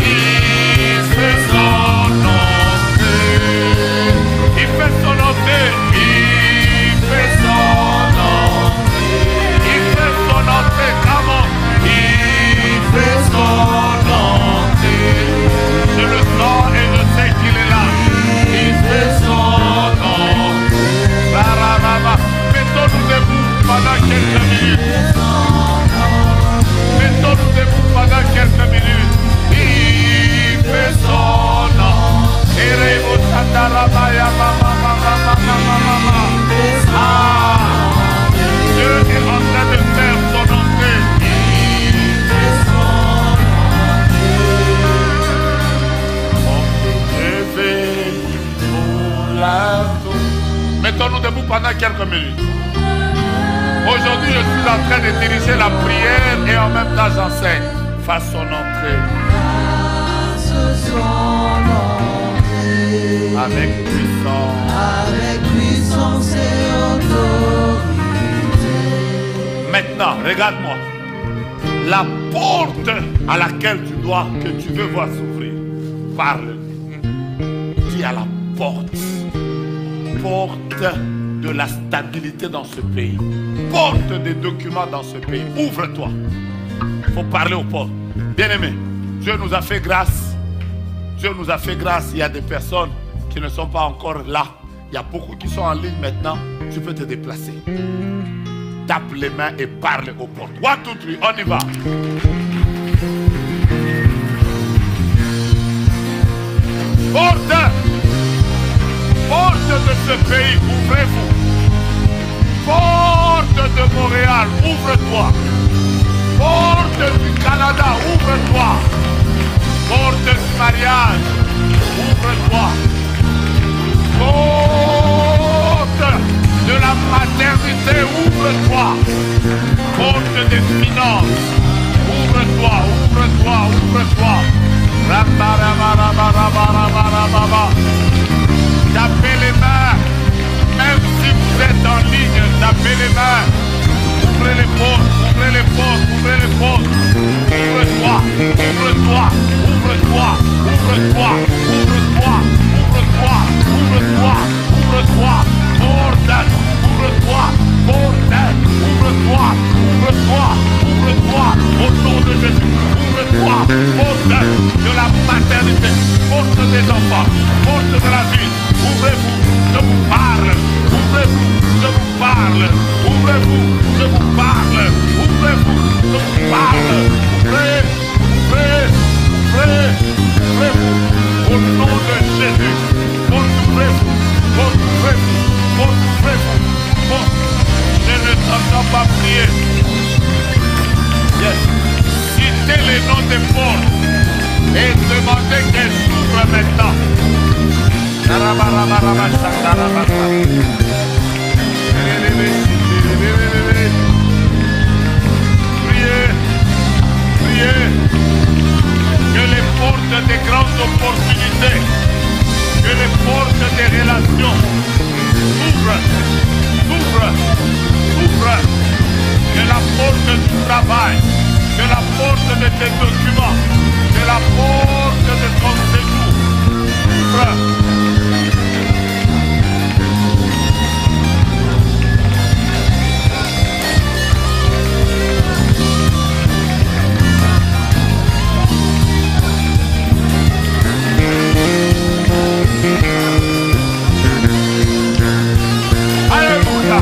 Il fait son entrée. Il fait son entrée. Il fait son entrée. Il fait son entrée. Comment? Il fait son entrée. Je le sens et je sais qu'il est là. Il fait son entrée. Barababa. Mettons-nous debout pendant quelques minutes. Mettons-nous debout pendant quelques minutes. Il fait son entrée. Erebo Satarabaya mama mama mama mama. Ah, Dieu est en train de faire son entrée. Il fait son entrée. Mettons-nous debout pendant quelques minutes. Aujourd'hui, je suis en train de diriger la prière et en même temps j'enseigne. Fasse son entrée. Avec puissance. Avec puissance et autorité. Maintenant, regarde-moi. La porte à laquelle tu veux voir s'ouvrir. Parle. Dis à la porte. Porte de la stabilité dans ce pays. Porte des documents dans ce pays. Ouvre-toi. Il faut parler aux portes. Bien-aimés, Dieu nous a fait grâce. Dieu nous a fait grâce. Il y a des personnes qui ne sont pas encore là. Il y a beaucoup qui sont en ligne maintenant. Tu peux te déplacer. Tape les mains et parle aux portes. 1, 2, 3, on y va. Porte. Porte de ce pays, ouvrez-vous. Porte de Montréal, ouvre-toi. Porte du Canada, ouvre-toi. Porte du mariage, ouvre-toi. Porte de la maternité, ouvre-toi. Porte des finances, ouvre-toi, ouvre-toi, ouvre-toi. Tapez les mains, même si vous êtes en ligne, tapez les mains. Ouvrez les portes, ouvrez les portes, ouvrez les portes. Ouvre-toi, ouvre-toi, ouvre-toi, ouvre-toi, ouvre-toi, des portes et demandez qu'elles s'ouvrent maintenant. Priez, priez, que les portes des grandes opportunités, que les portes des relations s'ouvrent, s'ouvrent, s'ouvrent, que la porte du travail, que la porte de tes documents, que la porte de ton séjour s'ouvre. Alléluia.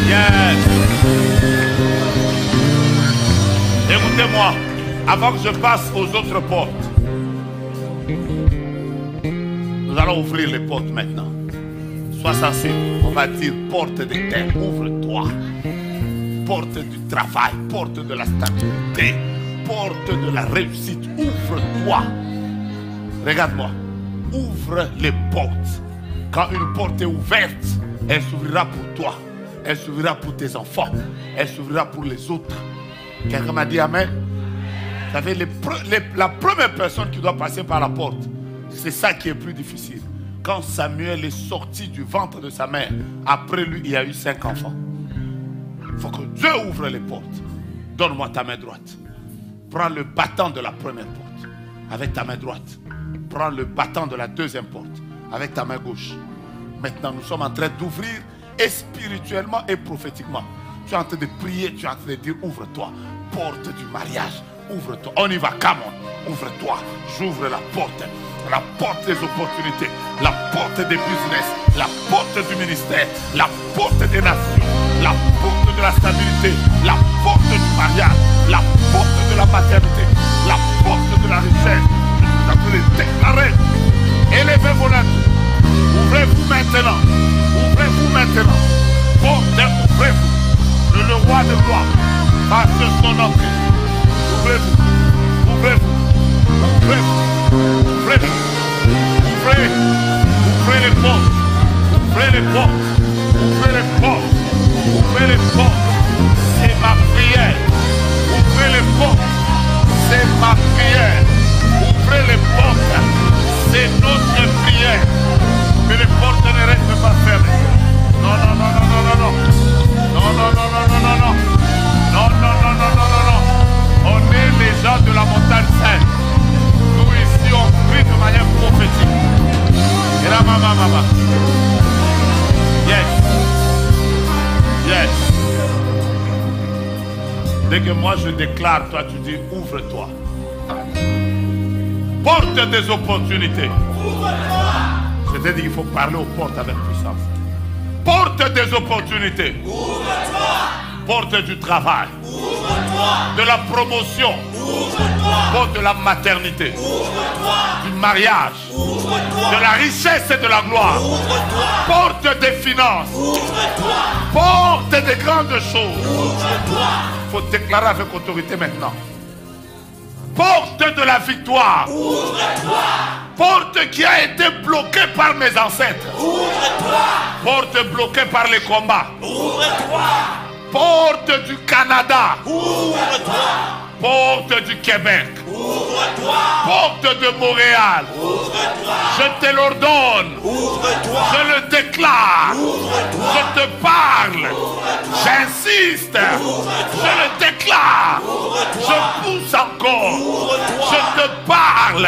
Yes. Écoutez-moi, avant que je passe aux autres portes, nous allons ouvrir les portes maintenant. Sois sensible, on va dire porte des terres, ouvre-toi. Porte du travail, porte de la stabilité, porte de la réussite, ouvre-toi. Regarde-moi, ouvre les portes. Quand une porte est ouverte, elle s'ouvrira pour toi, elle s'ouvrira pour tes enfants, elle s'ouvrira pour les autres. Quelqu'un m'a dit amen. Vous savez, la première personne qui doit passer par la porte, c'est ça qui est plus difficile. Quand Samuel est sorti du ventre de sa mère, après lui, il y a eu 5 enfants. Il faut que Dieu ouvre les portes. Donne-moi ta main droite. Prends le battant de la première porte avec ta main droite. Prends le battant de la deuxième porte avec ta main gauche. Maintenant, nous sommes en train d'ouvrir et spirituellement et prophétiquement. Tu es en train de prier, tu es en train de dire ouvre-toi. Porte du mariage, ouvre-toi. On y va, come on. Ouvre-toi. J'ouvre la porte des opportunités, la porte des business, la porte du ministère, la porte des nations, la porte de la stabilité, la porte du mariage, la porte de la maternité, la porte de la richesse. Je suis en train de déclarer. Élevez vos lettres. Ouvrez-vous maintenant. Ouvrez-vous maintenant. Porte, ouvrez-vous. Le roi de gloire passe son nom. Ouvrez-vous. Ouvrez-vous. Ouvrez-vous. Ouvrez-vous. Ouvrez. Ouvrez les portes. Ouvrez les portes. Ouvrez les portes. Ouvrez les portes. C'est ma prière. Ouvrez les portes. C'est ma prière. Ouvrez les portes. C'est notre prière. Que les portes ne restent pas fermées. Non, non, non, non, non, non, non. Non, non, non, non, non, non, non. Non, non, non, non, non, non, non. On est les gens de la montagne sainte. Nous ici, on prie de manière prophétique. Et là, maman, maman. Yes. Yes. Dès que moi je déclare, toi tu dis ouvre-toi. Porte des opportunités. C'est-à-dire qu'il faut parler aux portes avec puissance. Porte des opportunités. Porte du travail. De la promotion. Porte de la maternité. Du mariage. De la richesse et de la gloire. Porte des finances. Porte des grandes choses. Il faut déclarer avec autorité maintenant. Porte de la victoire. Porte qui a été bloquée par mes ancêtres. Porte bloquée par les combats. Porte du Canada. Porte du Québec. Porte de Montréal. Je te l'ordonne. Je le déclare. Je te parle. J'insiste. Je le déclare. Je pousse encore. Je te parle.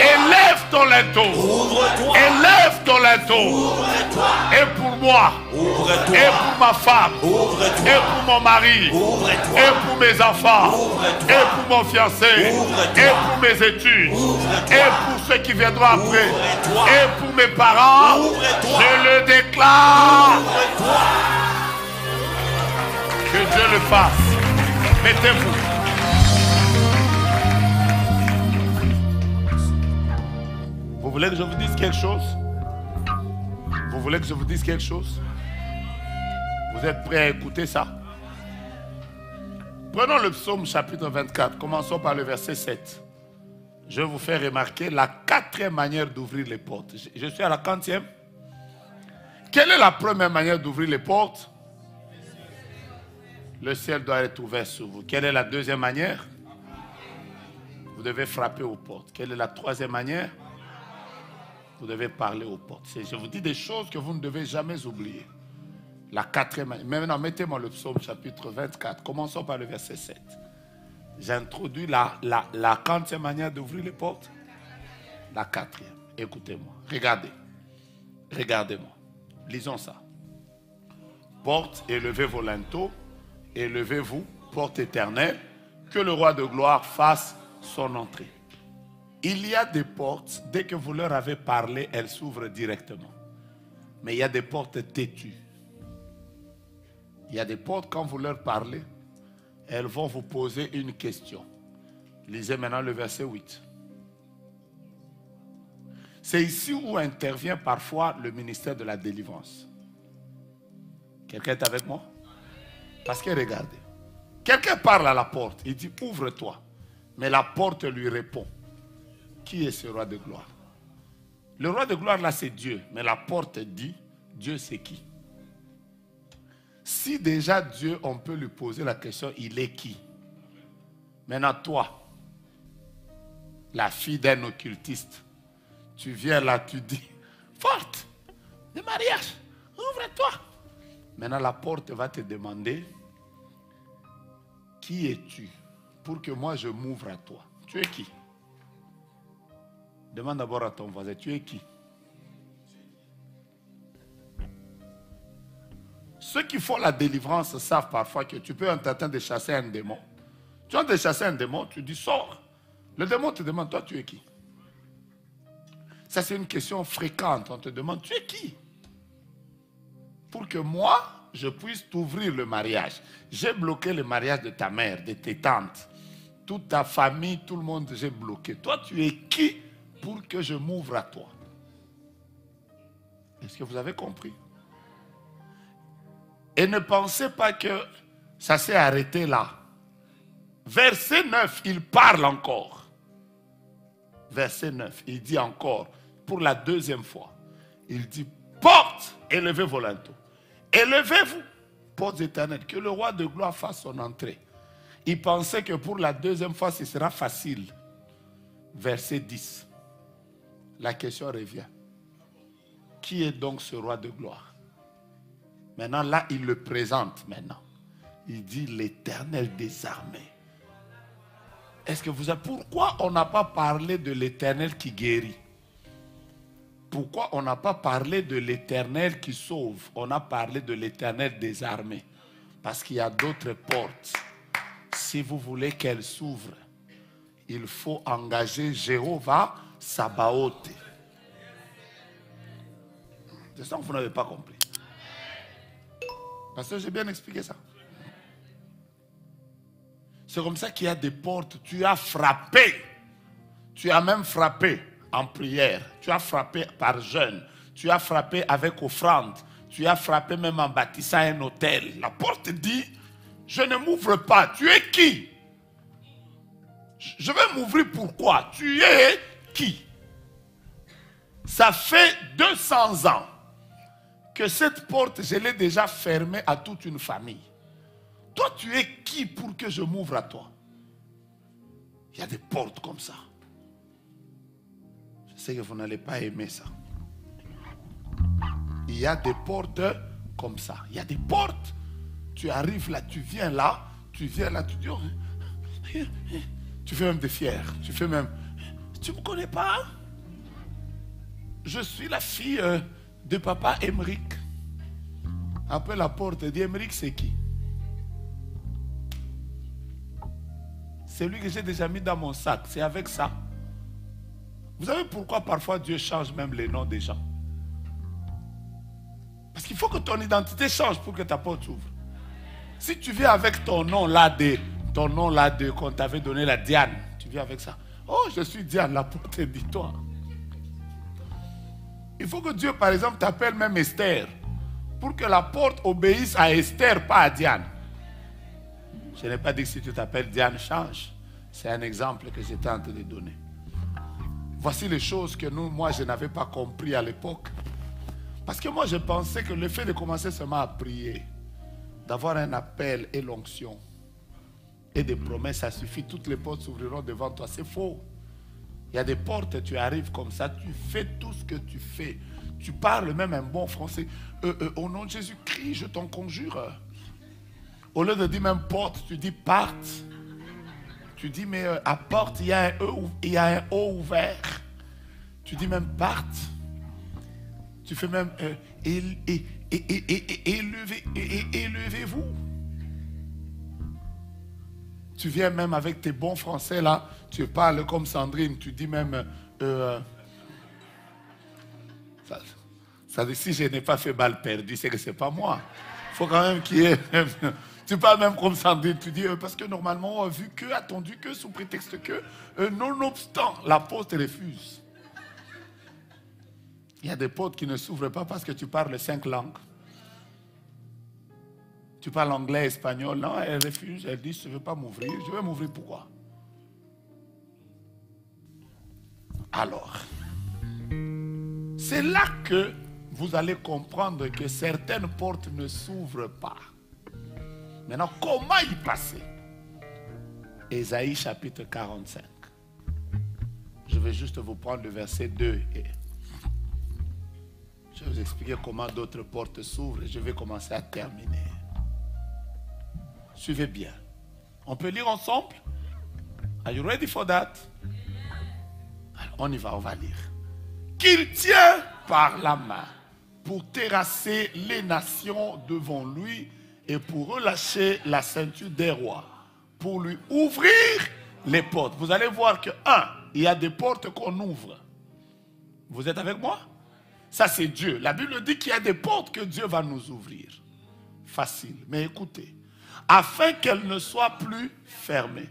Élève ton linteau. Élève ton linteau. Et pour moi. Et pour ma femme. Et pour mon mari. Et pour mes enfants. Et pour mon fiancé. Et pour mes études. Et pour ceux qui viendront après. Et pour mes parents. Je le déclare. Que Dieu le fasse. Mettez-vous. Vous voulez que je vous dise quelque chose? Vous voulez que je vous dise quelque chose? Vous êtes prêts à écouter ça? Prenons le psaume chapitre 24. Commençons par le verset 7. Je vais vous faire remarquer la 4e manière d'ouvrir les portes. Je suis à la 40e. Quelle est la première manière d'ouvrir les portes? Le ciel doit être ouvert sur vous. Quelle est la 2e manière? Vous devez frapper aux portes. Quelle est la 3e manière? Vous devez parler aux portes. Je vous dis des choses que vous ne devez jamais oublier. La 4e manière. Maintenant, mettez-moi le psaume chapitre 24. Commençons par le verset 7. J'introduis la 40e manière d'ouvrir les portes. La 4e. Écoutez-moi. Regardez. Regardez-moi. Lisons ça. Porte, élevez vos linteaux. Élevez-vous, porte éternelle. Que le roi de gloire fasse son entrée. Il y a des portes, dès que vous leur avez parlé, elles s'ouvrent directement. Mais il y a des portes têtues. Il y a des portes, quand vous leur parlez, elles vont vous poser une question. Lisez maintenant le verset 8. C'est ici où intervient parfois le ministère de la délivrance. Quelqu'un est avec moi? Parce que regardez, quelqu'un parle à la porte, il dit ouvre-toi. Mais la porte lui répond. Qui est ce roi de gloire? Le roi de gloire là c'est Dieu. Mais la porte dit, Dieu c'est qui? Si déjà Dieu, on peut lui poser la question, il est qui? Maintenant toi, la fille d'un occultiste, tu viens là, tu dis, forte, de mariage, ouvre-toi. Maintenant la porte va te demander, qui es-tu? Pour que moi je m'ouvre à toi. Tu es qui? Demande d'abord à ton voisin, tu es qui? Ceux qui font la délivrance savent parfois que tu peux être en train de chasser un démon. Tu es en train de chasser un démon, tu dis sors. Le démon te demande, toi tu es qui? Ça c'est une question fréquente, on te demande, tu es qui? Pour que moi, je puisse t'ouvrir le mariage. J'ai bloqué le mariage de ta mère, de tes tantes. Toute ta famille, tout le monde, j'ai bloqué. Toi, tu es qui pour que je m'ouvre à toi? Est-ce que vous avez compris? Et ne pensez pas que ça s'est arrêté là. Verset 9, il parle encore. Verset 9, il dit encore, pour la 2e fois, il dit, porte, élevez vos linteaux. Élevez-vous, portes éternelles, que le roi de gloire fasse son entrée. Il pensait que pour la 2e fois, ce sera facile. Verset 10. La question revient. Qui est donc ce roi de gloire? Maintenant, là, il le présente maintenant. Il dit l'Éternel des armées. Est-ce que vous savez pourquoi on n'a pas parlé de l'Éternel qui guérit? Pourquoi on n'a pas parlé de l'Éternel qui sauve? On a parlé de l'Éternel des armées. Parce qu'il y a d'autres portes. Si vous voulez qu'elles s'ouvrent, il faut engager Jéhovah Sabaoth. C'est ça que vous n'avez pas compris. Parce que j'ai bien expliqué ça. C'est comme ça qu'il y a des portes. Tu as frappé. Tu as même frappé en prière. Tu as frappé par jeûne. Tu as frappé avec offrande. Tu as frappé même en bâtissant un hôtel. La porte dit, je ne m'ouvre pas. Tu es qui? Je vais m'ouvrir pourquoi? Tu es qui? Ça fait 200 ans que cette porte, je l'ai déjà fermée à toute une famille. Toi, tu es qui pour que je m'ouvre à toi? Il y a des portes comme ça. Je sais que vous n'allez pas aimer ça. Il y a des portes comme ça. Il y a des portes. Tu arrives là, tu viens là, tu dis, oh, tu fais même des fiers. Tu fais même, tu ne me connais pas? Je suis la fille de papa Émeric. Après la porte, dit Émeric, c'est qui? C'est lui que j'ai déjà mis dans mon sac. C'est avec ça. Vous savez pourquoi parfois Dieu change même les noms des gens? Parce qu'il faut que ton identité change pour que ta porte s'ouvre. Si tu viens avec ton nom là qu'on t'avait donné, la Diane, tu viens avec ça. Oh, je suis Diane, la porte dit toi. Il faut que Dieu, par exemple, t'appelle même Esther. Pour que la porte obéisse à Esther, pas à Diane. Je n'ai pas dit que si tu t'appelles Diane, change. C'est un exemple que j'étais en train de donner. Voici les choses que moi, je n'avais pas compris à l'époque. Parce que moi, je pensais que le fait de commencer seulement à prier, d'avoir un appel et l'onction et des promesses, ça suffit. Toutes les portes s'ouvriront devant toi. C'est faux. Il y a des portes, tu arrives comme ça, tu fais tout ce que tu fais. Tu parles même un bon français. Au nom de Jésus-Christ, je t'en conjure. Au lieu de dire même porte, tu dis parte. Tu dis, mais à porte, il y a un O ouvert. Tu dis même parte. Tu fais même élevez-vous. Tu viens même avec tes bons français là. Tu parles comme Sandrine. Tu dis même ça dit, si je n'ai pas fait balle perdue, c'est que ce n'est pas moi. Il faut quand même qu'il y ait... Tu parles même comme Sandrine, tu dis, parce que normalement, vu que, attendu que, sous prétexte que, nonobstant, l'apôtre refuse. Il y a des portes qui ne s'ouvrent pas parce que tu parles 5 langues. Tu parles anglais, espagnol, non, elle refuse, elle dit, je ne veux pas m'ouvrir. Je vais m'ouvrir pourquoi? Alors, c'est là que vous allez comprendre que certaines portes ne s'ouvrent pas. Maintenant, comment y passer? Ésaïe chapitre 45. Je vais juste vous prendre le verset 2 et je vais vous expliquer comment d'autres portes s'ouvrent et je vais commencer à terminer. Suivez bien. On peut lire ensemble? Are you ready for that? Alors, on y va, on va lire. Qu'il tient par la main pour terrasser les nations devant lui et pour relâcher la ceinture des rois, pour lui ouvrir les portes. Vous allez voir que, il y a des portes qu'on ouvre. Vous êtes avec moi? Ça, c'est Dieu. La Bible dit qu'il y a des portes que Dieu va nous ouvrir. Facile. Mais écoutez, afin qu'elles ne soient plus fermées,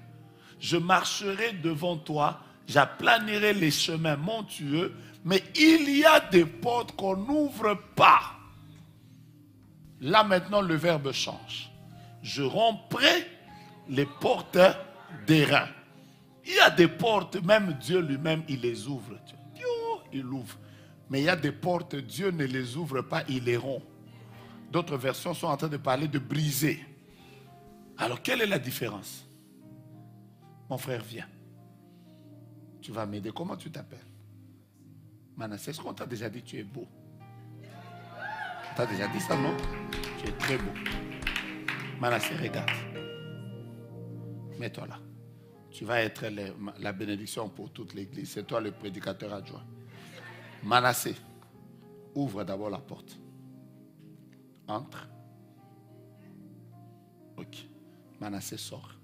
je marcherai devant toi, j'aplanirai les chemins montueux, mais il y a des portes qu'on n'ouvre pas. Là maintenant le verbe change. Je romprai les portes d'airain. Il y a des portes, même Dieu lui-même, il les ouvre. Il ouvre. Mais il y a des portes, Dieu ne les ouvre pas, il les rompt. D'autres versions sont en train de parler de briser. Alors quelle est la différence? Mon frère, viens. Tu vas m'aider. Comment tu t'appelles? Manassé, est-ce qu'on t'a déjà dit tu es beau? On t'a déjà dit ça, non? Tu es très beau. Manassé, regarde. Mets-toi là. Tu vas être la bénédiction pour toute l'église. C'est toi le prédicateur adjoint. Manassé, ouvre d'abord la porte. Entre. Ok. Manassé sort.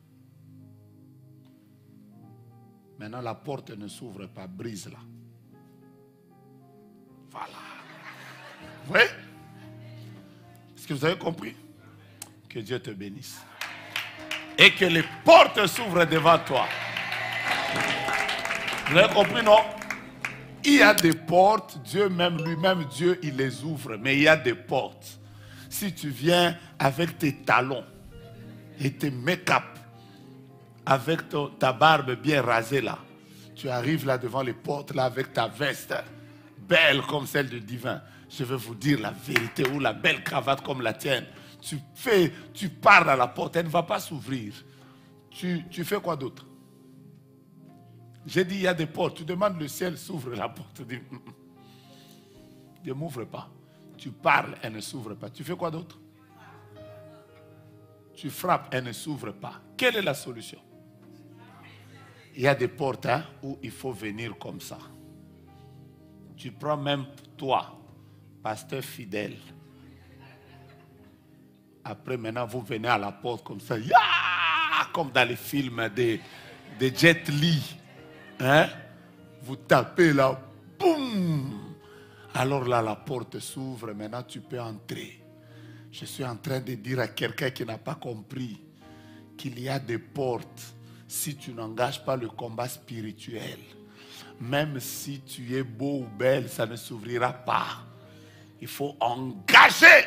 Maintenant, la porte ne s'ouvre pas. Brise-la. Voilà. Oui? Est-ce que vous avez compris? Que Dieu te bénisse. Et que les portes s'ouvrent devant toi. Vous avez compris, non? Il y a des portes, Dieu même, lui-même, Dieu, il les ouvre. Mais il y a des portes. Si tu viens avec tes talons et tes make-up, avec ta barbe bien rasée là, tu arrives là devant les portes là avec ta veste belle comme celle du divin. Je vais vous dire la vérité, ou la belle cravate comme la tienne. Tu parles à la porte, elle ne va pas s'ouvrir. Tu fais quoi d'autre? J'ai dit il y a des portes. Tu demandes le ciel s'ouvre, la porte dit ne m'ouvre pas. Tu parles, elle ne s'ouvre pas. Tu fais quoi d'autre? Tu frappes, elle ne s'ouvre pas. Quelle est la solution? Il y a des portes où il faut venir comme ça. Tu prends même toi, pasteur fidèle. Après, maintenant, vous venez à la porte comme ça. Comme dans les films de Jet Li. Hein? Vous tapez là. Boum! Alors là, la porte s'ouvre. Maintenant, tu peux entrer. Je suis en train de dire à quelqu'un qui n'a pas compris qu'il y a des portes. Si tu n'engages pas le combat spirituel, même si tu es beau ou belle, ça ne s'ouvrira pas. Il faut engager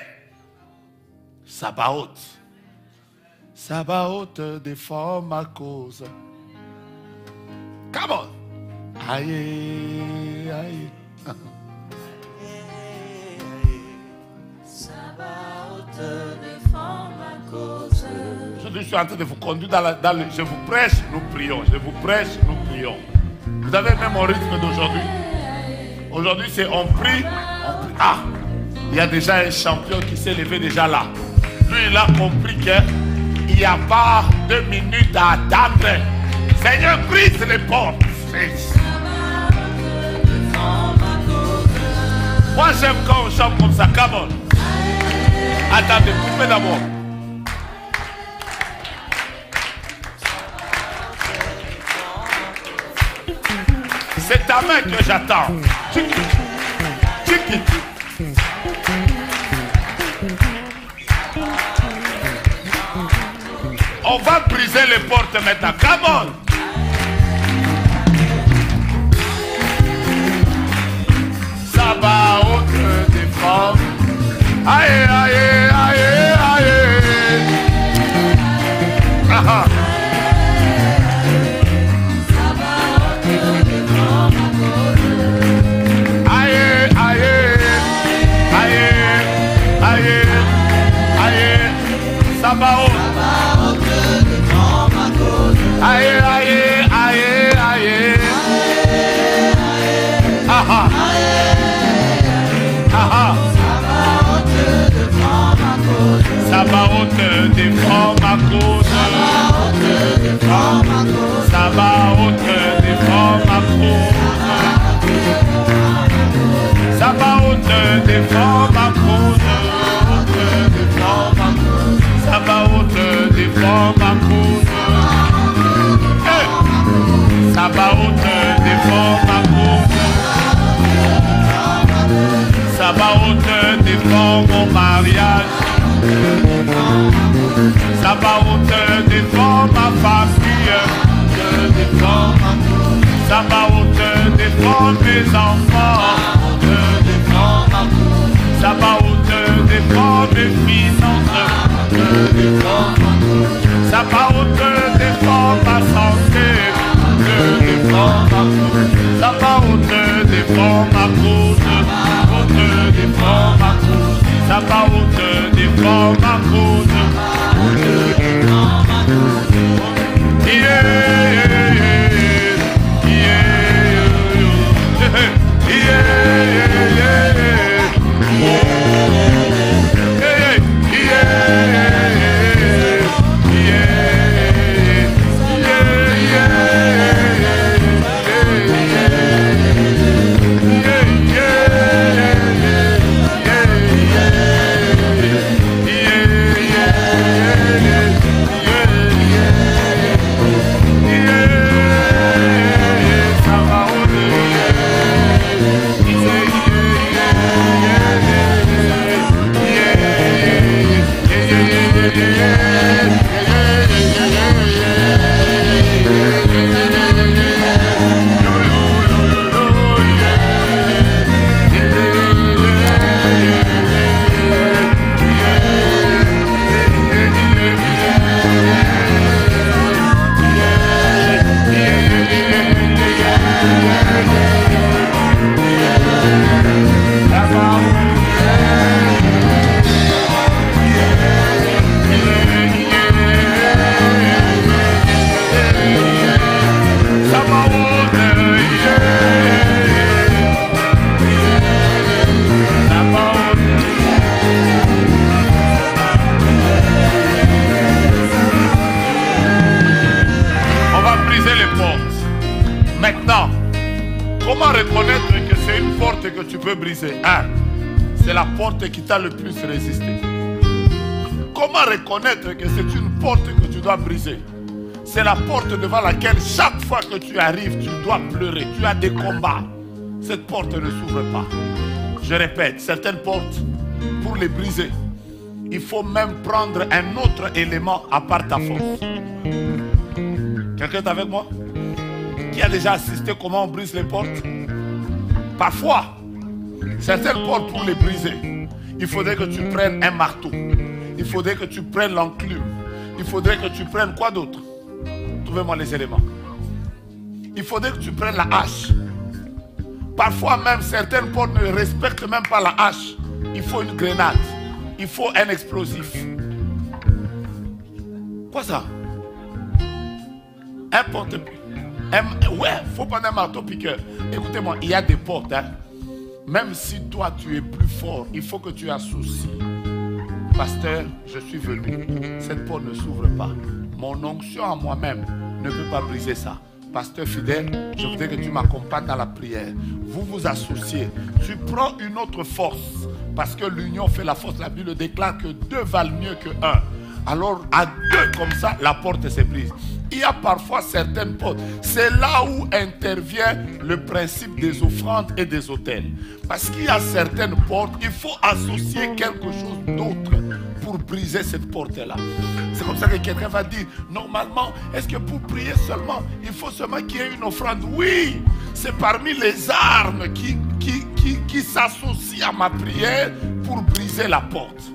Sabaoth. Sabaoth défend ma cause. Come on. Aïe, aïe. Sabaoth défend ma cause. Je suis en train de vous conduire dans le... Je vous prêche, nous prions. Je vous prêche, nous prions. Vous avez même mon rythme d'aujourd'hui. Aujourd'hui, c'est on prie. Ah, il y a déjà un champion qui s'est levé déjà là. Lui, il a compris qu'il n'y a pas 2 minutes à attendre. Seigneur, brise les portes. Moi, j'aime quand on chante comme ça. Come on. Attendez, coupez d'abord. C'est ta main que j'attends. On va briser les portes maintenant. Come on. Sabaoth défend. Aïe, aïe, aïe, aïe. Ah. Sabaoth défend ma cause. Aïe, aïe, aïe, aïe. Ah ah. Sabaoth défend ma cause. Sabaoth défend ma cause. Sabaoth défend ma cause. Sabaoth défend ma cause. Sabaoth défend ma cause. Hey. Sabaoth défend ma cause. Sabaoth défend mon mariage. Sabaoth défend ma famille. Sabaoth défend mes enfants. Sabaoth défend mes finances. Sabaoth défend ma santé. Sabaoth défend ma cause. Sabaoth défend ma cause. Yeah, Que tu peux briser. C'est la porte qui t'a le plus résisté. Comment reconnaître que c'est une porte que tu dois briser? C'est la porte devant laquelle chaque fois que tu arrives, tu dois pleurer. Tu as des combats. Cette porte ne s'ouvre pas. Je répète, certaines portes, pour les briser, il faut même prendre un autre élément à part ta force. Quelqu'un est avec moi? Qui a déjà assisté comment on brise les portes? Parfois, certaines portes pour les briser, il faudrait que tu prennes un marteau. Il faudrait que tu prennes l'enclume. il faudrait que tu prennes quoi d'autre? Trouvez-moi les éléments. Il faudrait que tu prennes la hache. Parfois même, certaines portes ne respectent même pas la hache. Il faut une grenade. Il faut un explosif. Quoi ça? Un porte-piqueur. Ouais, il faut prendre un marteau-piqueur. Écoutez-moi, il y a des portes. Hein. Même si toi, tu es plus fort, il faut que tu associes. Pasteur, je suis venu. Cette porte ne s'ouvre pas. Mon onction à moi-même ne peut pas briser ça. Pasteur fidèle, je voudrais que tu m'accompagnes dans la prière. Vous vous associez. Tu prends une autre force. Parce que l'union fait la force. La Bible déclare que deux valent mieux que un. Alors, à deux comme ça, la porte se brise. Il y a parfois certaines portes. C'est là où intervient le principe des offrandes et des autels. Parce qu'il y a certaines portes, il faut associer quelque chose d'autre pour briser cette porte-là. C'est comme ça que quelqu'un va dire, normalement, est-ce que pour prier seulement, il faut seulement qu'il y ait une offrande? Oui, c'est parmi les armes qui s'associent à ma prière pour briser la porte.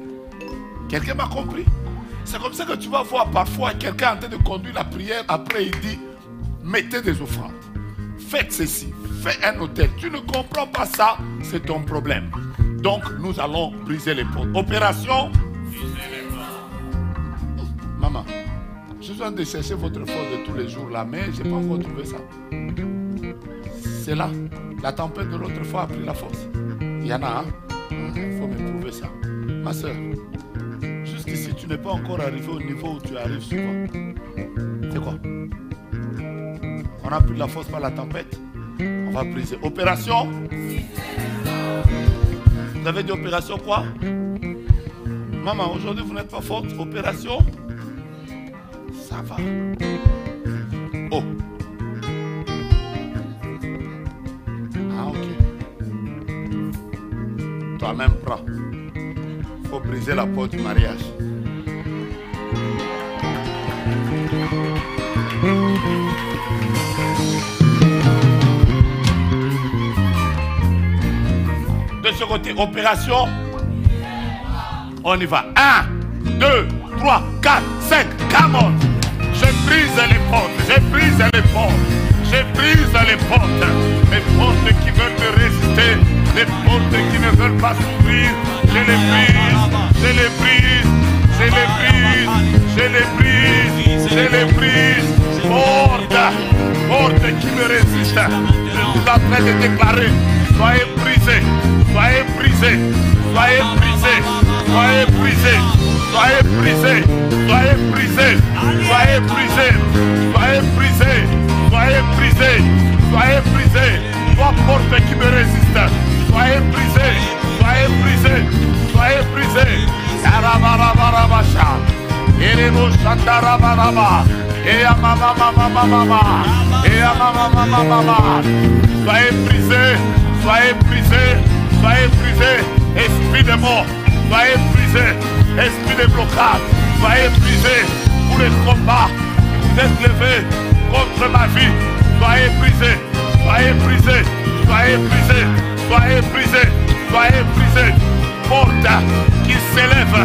Quelqu'un m'a compris? C'est comme ça que tu vas voir parfois quelqu'un en train de conduire la prière. Après, il dit, mettez des offrandes. Faites ceci. Faites un autel. Tu ne comprends pas ça, c'est ton problème. Donc, nous allons briser les portes. Opération. Maman, je suis en train de chercher votre force de tous les jours là, mais je n'ai pas encore trouvé ça. C'est là. La tempête de l'autre fois a pris la force. Il y en a, hein? Il faut me prouver ça. Ma soeur. Jusqu'ici, tu n'es pas encore arrivé au niveau où tu arrives souvent. C'est quoi? On a pris la force par la tempête. On va briser. Opération. Vous avez dit opération quoi? Maman, aujourd'hui vous n'êtes pas forte. Opération. Ça va. Oh. Ah ok. Toi-même prends. Il faut briser la porte du mariage. De ce côté, opération. On y va. 1, 2, 3, 4, 5. Come on. Je brise les portes. Je brise les portes. Je brise les portes. Les portes qui veulent me résister. Les portes qui ne veulent pas s'ouvrir. Je les brise. Je les brise. Je les brise. Je les brise. Je les brise. Porte. Porte qui me résiste. Je suis en train de déclarer. Soyez brisés. Soyez brisés. Soyez brisés. Soyez brisés. Soyez brisés. Soyez brisés. Soyez brisés. Soyez brisés. Soyez brisés. Soyez brisés. Toi porte qui me résiste. Soyez brisés. Soyez brisés. Soyez brisés. Yarabarabarabasha. Erebo Shandarabaraba. Eya mama mama mama. Eya mama mama mama. Soyez brisés. Soyez brisés. Soyez brisés. Esprit de mort. Soyez brisés. Esprit de blocage. Soyez brisés. Pour les combats. Vous êtes levés contre ma vie. Soyez brisés. Soyez brisés. Soyez brisés. Soyez brisés. Soyez brisés. Porte qui s'élève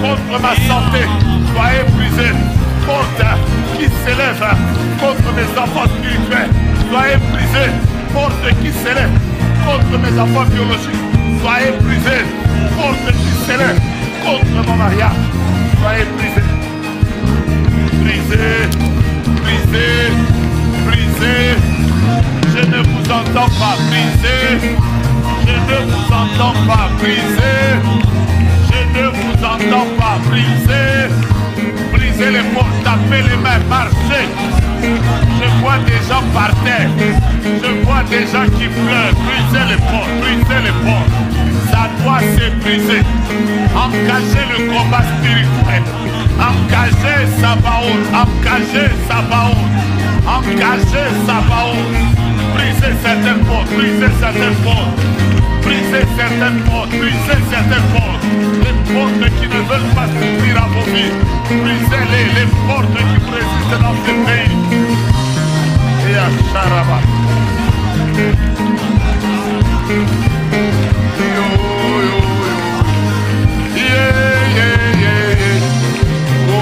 contre ma santé. Soyez brisés. Porte qui s'élève contre mes enfants spirituels. Soyez brisés. Porte qui s'élève contre mes enfants biologiques. Soyez brisés. Porte qui s'élève contre mon mariage. Soyez brisés. Brisés. Brisés. Brisés. Je ne vous entends pas. Brisés. Je ne vous entends pas. Brisés. Je ne vous entends pas. Brisés. Brisez les portes, tapez les mains, marchez. Je vois des gens par terre. Je vois des gens qui pleurent. Brisez les portes, brisez les portes. Ça doit se briser. Engagez le combat spirituel. Engagez Sabaoth. Engagez Sabaoth. Engagez Sabaoth. Brisez certaines portes, brisez certaines portes. Brisez certaines portes, brisez certaines portes. Les portes qui ne veulent pas s'ouvrir à vos vies. Brisez-les, les portes qui vous résistent dans ce pays. Et à Charaba. Yo, yo, yo. Yeah, yeah, yeah, yeah. Oh,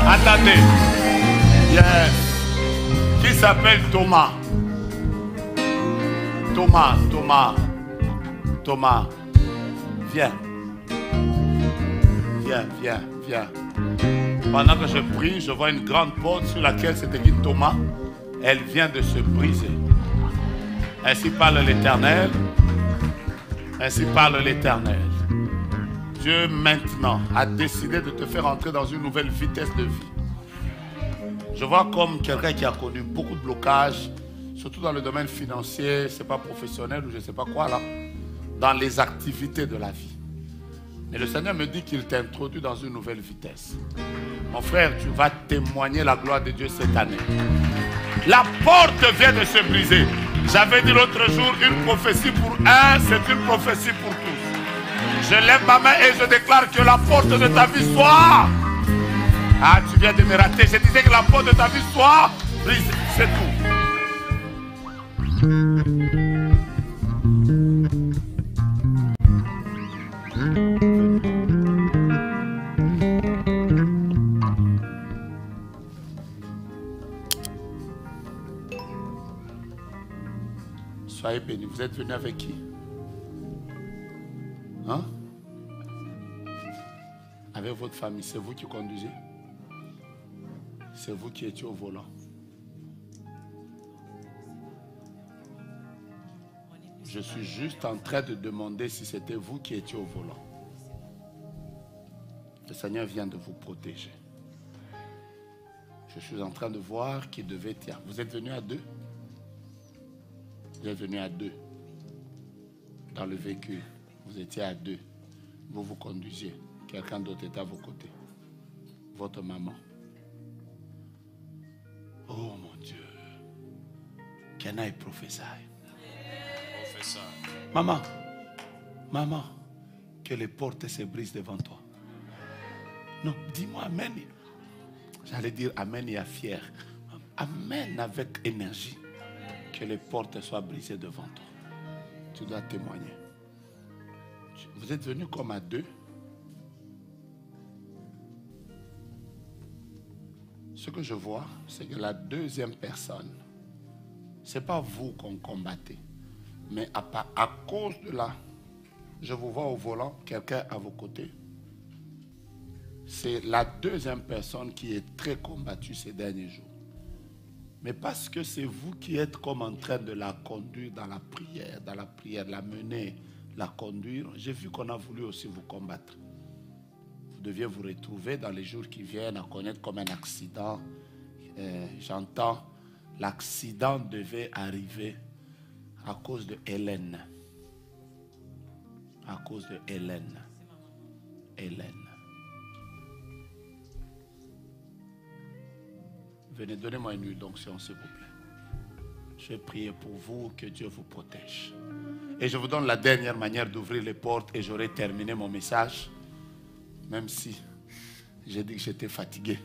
Attendez. Yes. Qui s'appelle Thomas? Thomas. Viens. Viens. Pendant que je prie, je vois une grande porte sur laquelle c'est écrit Thomas. Elle vient de se briser. Ainsi parle l'Éternel. Dieu maintenant a décidé de te faire entrer dans une nouvelle vitesse de vie. Je vois comme quelqu'un qui a connu beaucoup de blocages, surtout dans le domaine financier, c'est pas professionnel ou je ne sais pas quoi là, dans les activités de la vie. Mais le Seigneur me dit qu'il t'introduit dans une nouvelle vitesse. Mon frère, tu vas témoigner la gloire de Dieu cette année. La porte vient de se briser. J'avais dit l'autre jour, une prophétie pour un, c'est une prophétie pour tous. Je lève ma main et je déclare que la porte de ta vie soit... Ah, tu viens de me rater. Je disais que la porte de ta vie soit brisée. C'est tout. Soyez bénis. Vous êtes venu avec qui? Hein? Avec votre famille. C'est vous qui conduisez? C'est vous qui étiez au volant. Je suis juste en train de demander si c'était vous qui étiez au volant. Le Seigneur vient de vous protéger. Je suis en train de voir qui devait être. Vous êtes venu à deux? Vous êtes venu à deux. Dans le véhicule, vous étiez à deux. Vous vous conduisiez. Quelqu'un d'autre était à vos côtés. Votre maman. Oh mon Dieu. Can I prophesy? Maman, que les portes se brisent devant toi. Non, dis-moi amen. J'allais dire amen et à fier. Amen avec énergie. Que les portes soient brisées devant toi. Tu dois témoigner. Vous êtes venus comme à deux. Ce que je vois, c'est que la deuxième personne, ce n'est pas vous qu'on combattez. Mais à cause de là, je vous vois au volant, quelqu'un à vos côtés. C'est la deuxième personne qui est très combattue ces derniers jours. Mais parce que c'est vous qui êtes comme en train de la conduire dans la prière, la mener, la conduire, j'ai vu qu'on a voulu aussi vous combattre. Vous deviez vous retrouver dans les jours qui viennent à connaître comme un accident. J'entends, l'accident devait arriver à cause de Hélène. À cause de Hélène. Venez, donnez-moi une huile d'onction, s'il vous plaît. Je vais prier pour vous, que Dieu vous protège. Et je vous donne la dernière manière d'ouvrir les portes et j'aurai terminé mon message. Même si j'ai dit que j'étais fatigué.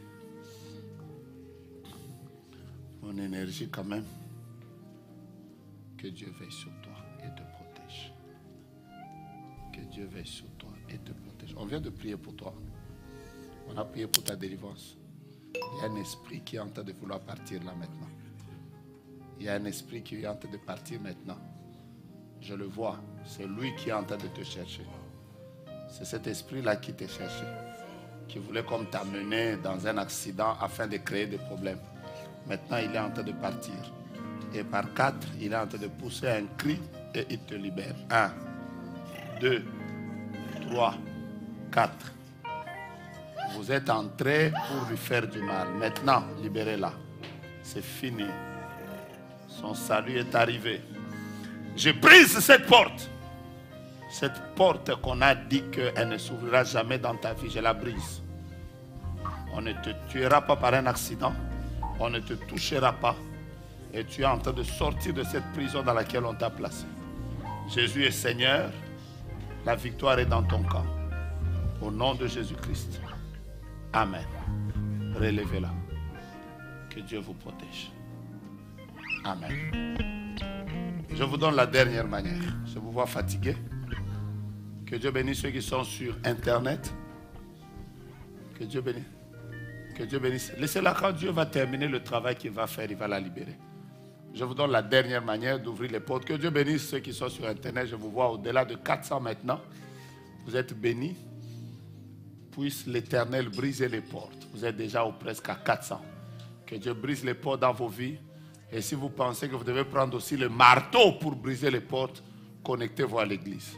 Mon énergie quand même. Que Dieu veille sur toi et te protège. Que Dieu veille sur toi et te protège. On vient de prier pour toi. On a prié pour ta délivrance. Il y a un esprit qui est en train de vouloir partir là maintenant. Il y a un esprit qui est en train de partir maintenant. Je le vois. C'est lui qui est en train de te chercher. C'est cet esprit-là qui t'a cherché. Qui voulait comme t'amener dans un accident afin de créer des problèmes. Maintenant, il est en train de partir. Et par 4, il est en train de pousser un cri et il te libère. 1, 2, 3, 4. Vous êtes entrés pour lui faire du mal. Maintenant, libérez-la. C'est fini. Son salut est arrivé. Je brise cette porte. Cette porte qu'on a dit qu'elle ne s'ouvrira jamais dans ta vie, je la brise. On ne te tuera pas par un accident. On ne te touchera pas. Et tu es en train de sortir de cette prison dans laquelle on t'a placé. Jésus est Seigneur. La victoire est dans ton camp. Au nom de Jésus-Christ. Amen. Relevez-la. Que Dieu vous protège. Amen. Je vous donne la dernière manière. Je vous vois fatigué. Que Dieu bénisse ceux qui sont sur Internet. Que Dieu bénisse. Que Dieu bénisse. Laissez-la, quand Dieu va terminer le travail qu'il va faire, il va la libérer. Je vous donne la dernière manière d'ouvrir les portes. Que Dieu bénisse ceux qui sont sur Internet. Je vous vois au-delà de 400 maintenant. Vous êtes bénis. Puisse l'Éternel briser les portes. Vous êtes déjà presque à 400. Que Dieu brise les portes dans vos vies. Et si vous pensez que vous devez prendre aussi le marteau pour briser les portes, connectez-vous à l'église.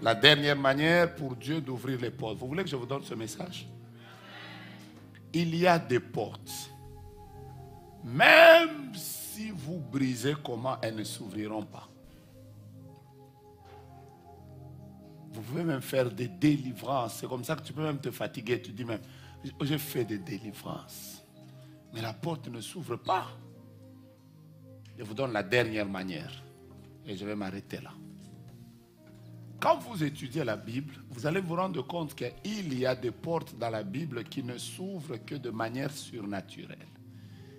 La dernière manière pour Dieu d'ouvrir les portes. Vous voulez que je vous donne ce message? Il y a des portes. Même si vous brisez comment, elles ne s'ouvriront pas. Vous pouvez même faire des délivrances. C'est comme ça que tu peux même te fatiguer. Tu dis même, j'ai fait des délivrances. Mais la porte ne s'ouvre pas. Je vous donne la dernière manière. Et je vais m'arrêter là. Quand vous étudiez la Bible, vous allez vous rendre compte qu'il y a des portes dans la Bible qui ne s'ouvrent que de manière surnaturelle.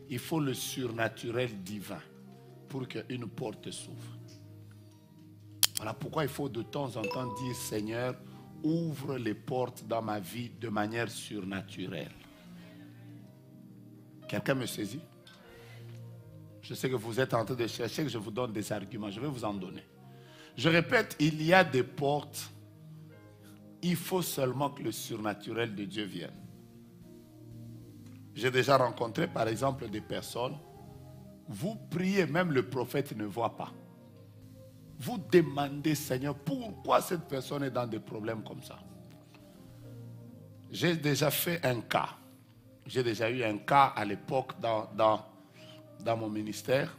Il faut le surnaturel divin pour qu'une porte s'ouvre. Voilà pourquoi il faut de temps en temps dire, Seigneur, ouvre les portes dans ma vie de manière surnaturelle. Quelqu'un me saisit? Je sais que vous êtes en train de chercher que je vous donne des arguments. Je vais vous en donner. Je répète, il y a des portes. Il faut seulement que le surnaturel de Dieu vienne. J'ai déjà rencontré par exemple des personnes. Vous priez, même le prophète ne voit pas. Vous demandez, Seigneur, pourquoi cette personne est dans des problèmes comme ça? J'ai déjà fait un cas. J'ai déjà eu un cas à l'époque dans mon ministère.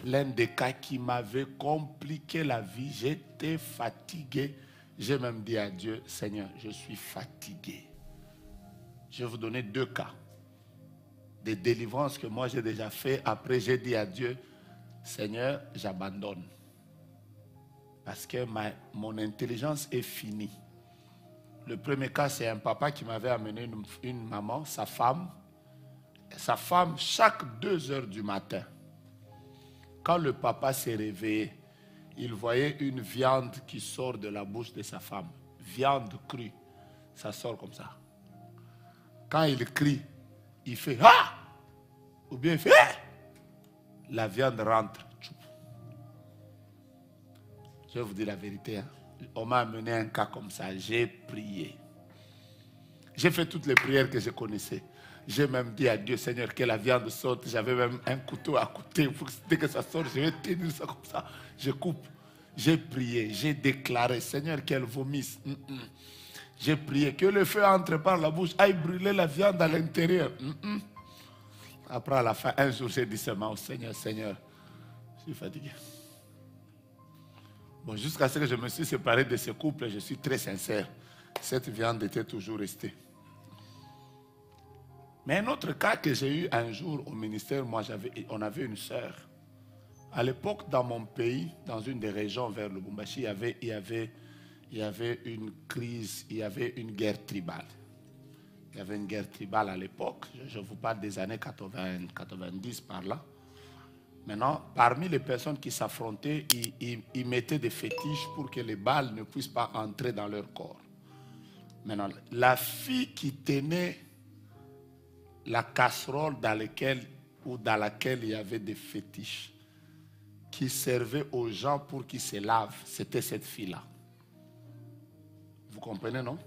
L'un des cas qui m'avait compliqué la vie. J'étais fatigué. J'ai même dit à Dieu, Seigneur, je suis fatigué. Je vais vous donner 2 cas. Des délivrances que moi j'ai déjà fait. Après j'ai dit à Dieu, Seigneur, j'abandonne. Parce que mon intelligence est finie. Le premier cas, c'est un papa qui m'avait amené une maman, sa femme. Sa femme, chaque 2 heures du matin, quand le papa s'est réveillé, il voyait une viande qui sort de la bouche de sa femme. Viande crue. Ça sort comme ça. Quand il crie, il fait « Ah !» ou bien il fait « Ah !» La viande rentre. Je vais vous dire la vérité. Hein. On m'a amené un cas comme ça. J'ai prié. J'ai fait toutes les prières que je connaissais. J'ai même dit à Dieu, Seigneur, que la viande sorte. J'avais même un couteau à côté. Dès que ça sort, je vais tenir ça comme ça. Je coupe. J'ai prié. J'ai déclaré, Seigneur, qu'elle vomisse. J'ai prié que le feu entre par la bouche, aille brûler la viande à l'intérieur. Après, à la fin, un jour, j'ai dit seulement au Seigneur, Seigneur, je suis fatigué. Bon, jusqu'à ce que je me suis séparé de ce couple, je suis très sincère. Cette viande était toujours restée. Mais un autre cas que j'ai eu un jour au ministère, on avait une sœur. À l'époque, dans mon pays, dans une des régions vers le Lubumbashi, il y avait une crise, il y avait une guerre tribale. Il y avait une guerre tribale à l'époque. Je vous parle des années 80, 90 par là. Maintenant, parmi les personnes qui s'affrontaient, ils mettaient des fétiches pour que les balles ne puissent pas entrer dans leur corps. Maintenant, la fille qui tenait la casserole dans laquelle il y avait des fétiches, qui servait aux gens pour qu'ils se lavent, c'était cette fille-là. Vous comprenez, non?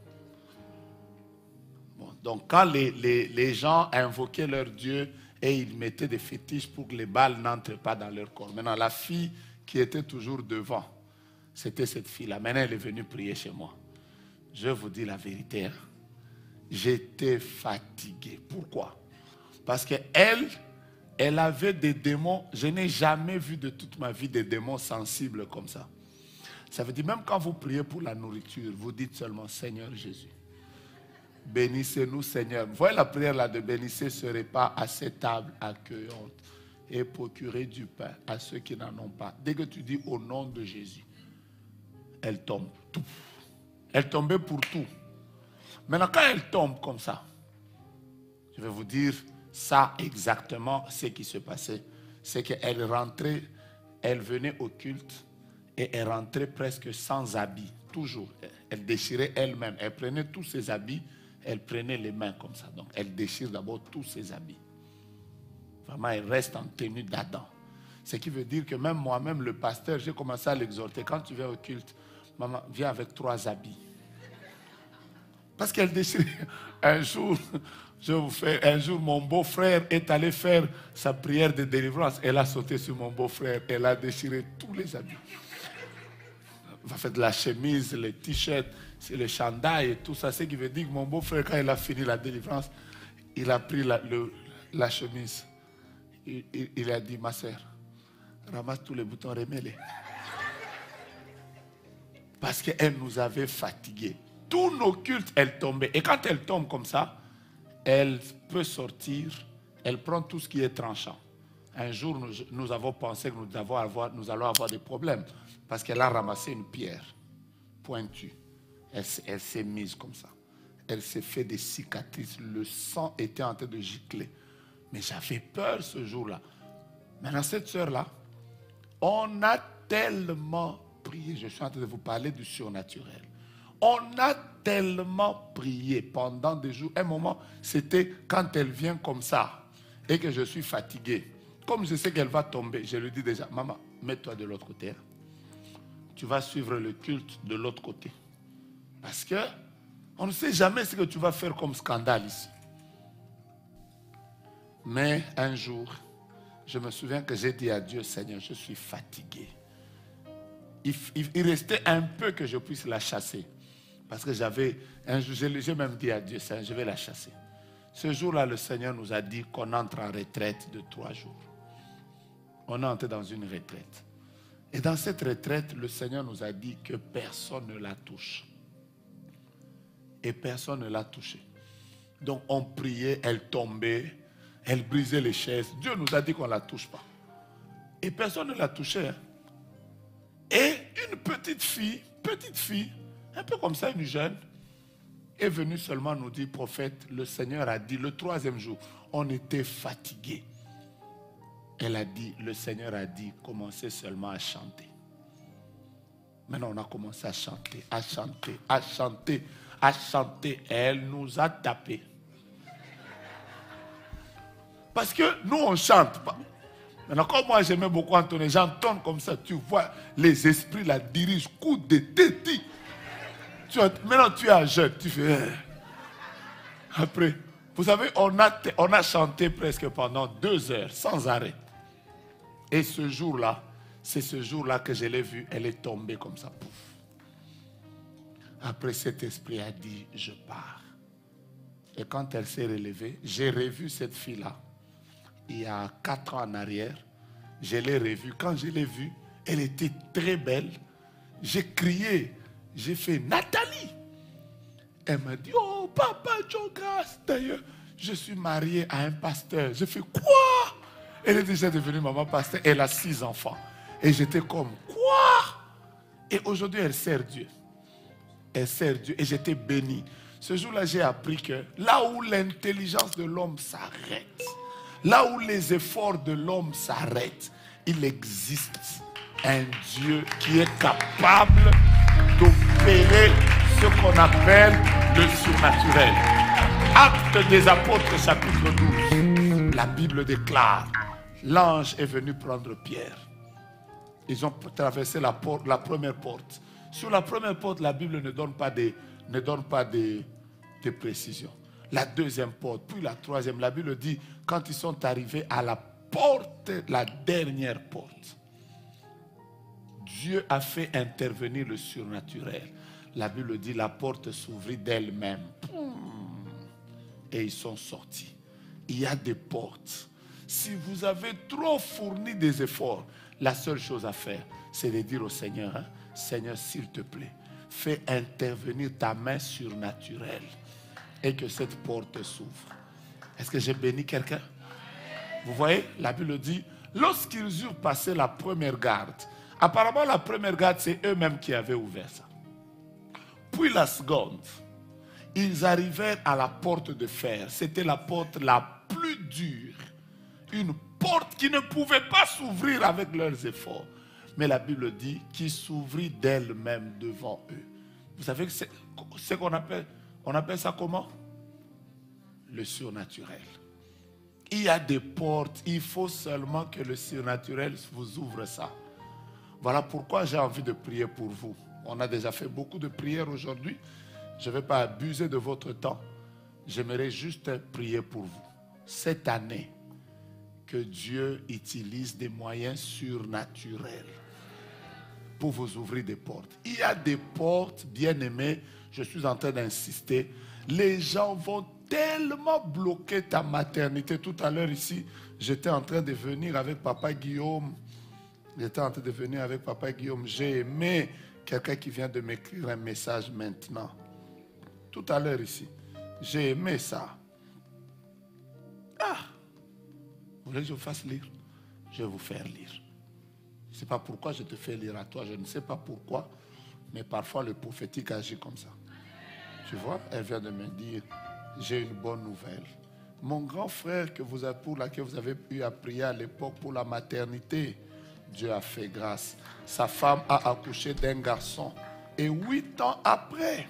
Bon, donc, quand les gens invoquaient leur Dieu et ils mettaient des fétiches pour que les balles n'entrent pas dans leur corps. Maintenant, la fille qui était toujours devant, c'était cette fille-là. Maintenant, elle est venue prier chez moi. Je vous dis la vérité. Hein? J'étais fatigué. Pourquoi? Parce qu'elle avait des démons. Je n'ai jamais vu de toute ma vie des démons sensibles comme ça. Ça veut dire, même quand vous priez pour la nourriture, vous dites seulement, Seigneur Jésus, bénissez-nous, Seigneur. Vous voyez la prière là de bénissez ce repas à cette table accueillante et procurez du pain à ceux qui n'en ont pas. Dès que tu dis au nom de Jésus, elle tombe. Tout. Elle tombait pour tout. Maintenant, quand elle tombe comme ça, je vais vous dire ça exactement ce qui se passait. C'est qu'elle rentrait, elle venait au culte et elle rentrait presque sans habit. Toujours. Elle déchirait elle-même. Elle prenait tous ses habits. elle prenait les mains comme ça. Donc, elle déchire d'abord tous ses habits. Vraiment, elle reste en tenue d'Adam. Ce qui veut dire que même moi-même, le pasteur, j'ai commencé à l'exhorter. Quand tu viens au culte, maman, viens avec 3 habits. Parce qu'elle déchire. Un jour, un jour, mon beau-frère est allé faire sa prière de délivrance. Elle a sauté sur mon beau-frère. Elle a déchiré tous les habits. Elle a fait de la chemise, les t-shirts, les chandails et tout ça. Ce qui veut dire que mon beau-frère, quand il a fini la délivrance, il a pris la chemise. Il a dit, ma soeur, ramasse tous les boutons, remets-les. Parce qu'elle nous avait fatigués. Tous nos cultes, elle tombait. Et quand elle tombe comme ça, elle peut sortir, elle prend tout ce qui est tranchant. Un jour, nous avons pensé que nous allons avoir des problèmes. Parce qu'elle a ramassé une pierre pointue. Elle s'est mise comme ça. Elle s'est fait des cicatrices. Le sang était en train de gicler. Mais j'avais peur ce jour-là. Maintenant, cette sœur-là, on a tellement prié. Je suis en train de vous parler du surnaturel. On a tellement prié pendant des jours. Un moment, c'était quand elle vient comme ça et que je suis fatigué. Comme je sais qu'elle va tomber, je lui dis déjà, maman, mets-toi de l'autre côté. Tu vas suivre le culte de l'autre côté. Parce que on ne sait jamais ce que tu vas faire comme scandale ici. Mais un jour, je me souviens que j'ai dit à Dieu, Seigneur, je suis fatigué. Il restait un peu que je puisse la chasser. Parce que j'ai même dit à Dieu, Seigneur, je vais la chasser. Ce jour-là, le Seigneur nous a dit qu'on entre en retraite de 3 jours. On est entré dans une retraite. Et dans cette retraite, le Seigneur nous a dit que personne ne la touche. Et personne ne l'a touchée. Donc on priait, elle tombait, elle brisait les chaises. Dieu nous a dit qu'on ne la touche pas. Et personne ne l'a touchée. Hein. Et une petite fille, un peu comme ça, une jeune, est venue seulement nous dire, prophète, le Seigneur a dit, le 3e jour, on était fatigués. Elle a dit, le Seigneur a dit, commencez seulement à chanter. Maintenant, on a commencé à chanter, à chanter, à chanter, à chanter. Et elle nous a tapés. Parce que nous, on chante. Maintenant, comme moi, j'aimais beaucoup entonner, j'entonne comme ça, tu vois, les esprits la dirigent, coup de tétis. Maintenant, tu es jeune, tu fais... Après, vous savez, on a chanté presque pendant 2 heures, sans arrêt. Et ce jour-là, c'est ce jour-là que je l'ai vue, elle est tombée comme ça. Pouf. Après, cet esprit a dit, je pars. Et quand elle s'est relevée, j'ai revu cette fille-là. Il y a 4 ans en arrière, je l'ai revue. Quand je l'ai vue, elle était très belle. J'ai crié, j'ai fait Nathalie. Elle m'a dit, oh papa, Dieu grâce. D'ailleurs, je suis mariée à un pasteur. J'ai fait quoi? Elle est déjà devenue maman pasteur. Elle a 6 enfants. Et j'étais comme quoi? Et aujourd'hui, elle sert Dieu. Elle sert Dieu. Et j'étais béni. Ce jour-là, j'ai appris que là où l'intelligence de l'homme s'arrête, là où les efforts de l'homme s'arrêtent, il existe un Dieu qui est capable d'opérer ce qu'on appelle le surnaturel. Actes des Apôtres, chapitre 12. La Bible déclare, l'ange est venu prendre Pierre. Ils ont traversé la première porte. Sur la première porte, la Bible ne donne pas de précisions. La deuxième porte, puis la troisième. La Bible dit, quand ils sont arrivés à la porte, la dernière porte, Dieu a fait intervenir le surnaturel. La Bible dit, la porte s'ouvrit d'elle-même. Et ils sont sortis. Il y a des portes. Si vous avez trop fourni des efforts, la seule chose à faire, c'est de dire au Seigneur, hein, Seigneur, s'il te plaît, fais intervenir ta main surnaturelle et que cette porte s'ouvre. Est-ce que j'ai béni quelqu'un? Vous voyez, la Bible dit, lorsqu'ils eurent passé la première garde, apparemment la première garde, c'est eux-mêmes qui avaient ouvert ça. Puis la seconde, ils arrivèrent à la porte de fer. C'était la porte la plus dure. Une porte qui ne pouvait pas s'ouvrir avec leurs efforts. Mais la Bible dit qu'il s'ouvrit d'elle-même devant eux. Vous savez que c'est ce qu'on appelle ça comment? le surnaturel. Il y a des portes, il faut seulement que le surnaturel vous ouvre ça. Voilà pourquoi j'ai envie de prier pour vous. On a déjà fait beaucoup de prières aujourd'hui. Je ne vais pas abuser de votre temps. J'aimerais juste prier pour vous. Cette année, que Dieu utilise des moyens surnaturels pour vous ouvrir des portes. Il y a des portes, bien-aimés, je suis en train d'insister. Les gens vont tellement bloquer ta maternité. Tout à l'heure ici, j'étais en train de venir avec Papa Guillaume. J'ai aimé quelqu'un qui vient de m'écrire un message maintenant. Tout à l'heure ici. J'ai aimé ça. Vous voulez que je vous fasse lire? Je vais vous faire lire. Je ne sais pas pourquoi je te fais lire à toi. Je ne sais pas pourquoi. Mais parfois le prophétique agit comme ça. Tu vois, elle vient de me dire, j'ai une bonne nouvelle. Mon grand frère pour laquelle vous avez pu prier à l'époque pour la maternité, Dieu a fait grâce. Sa femme a accouché d'un garçon. Et 8 ans après,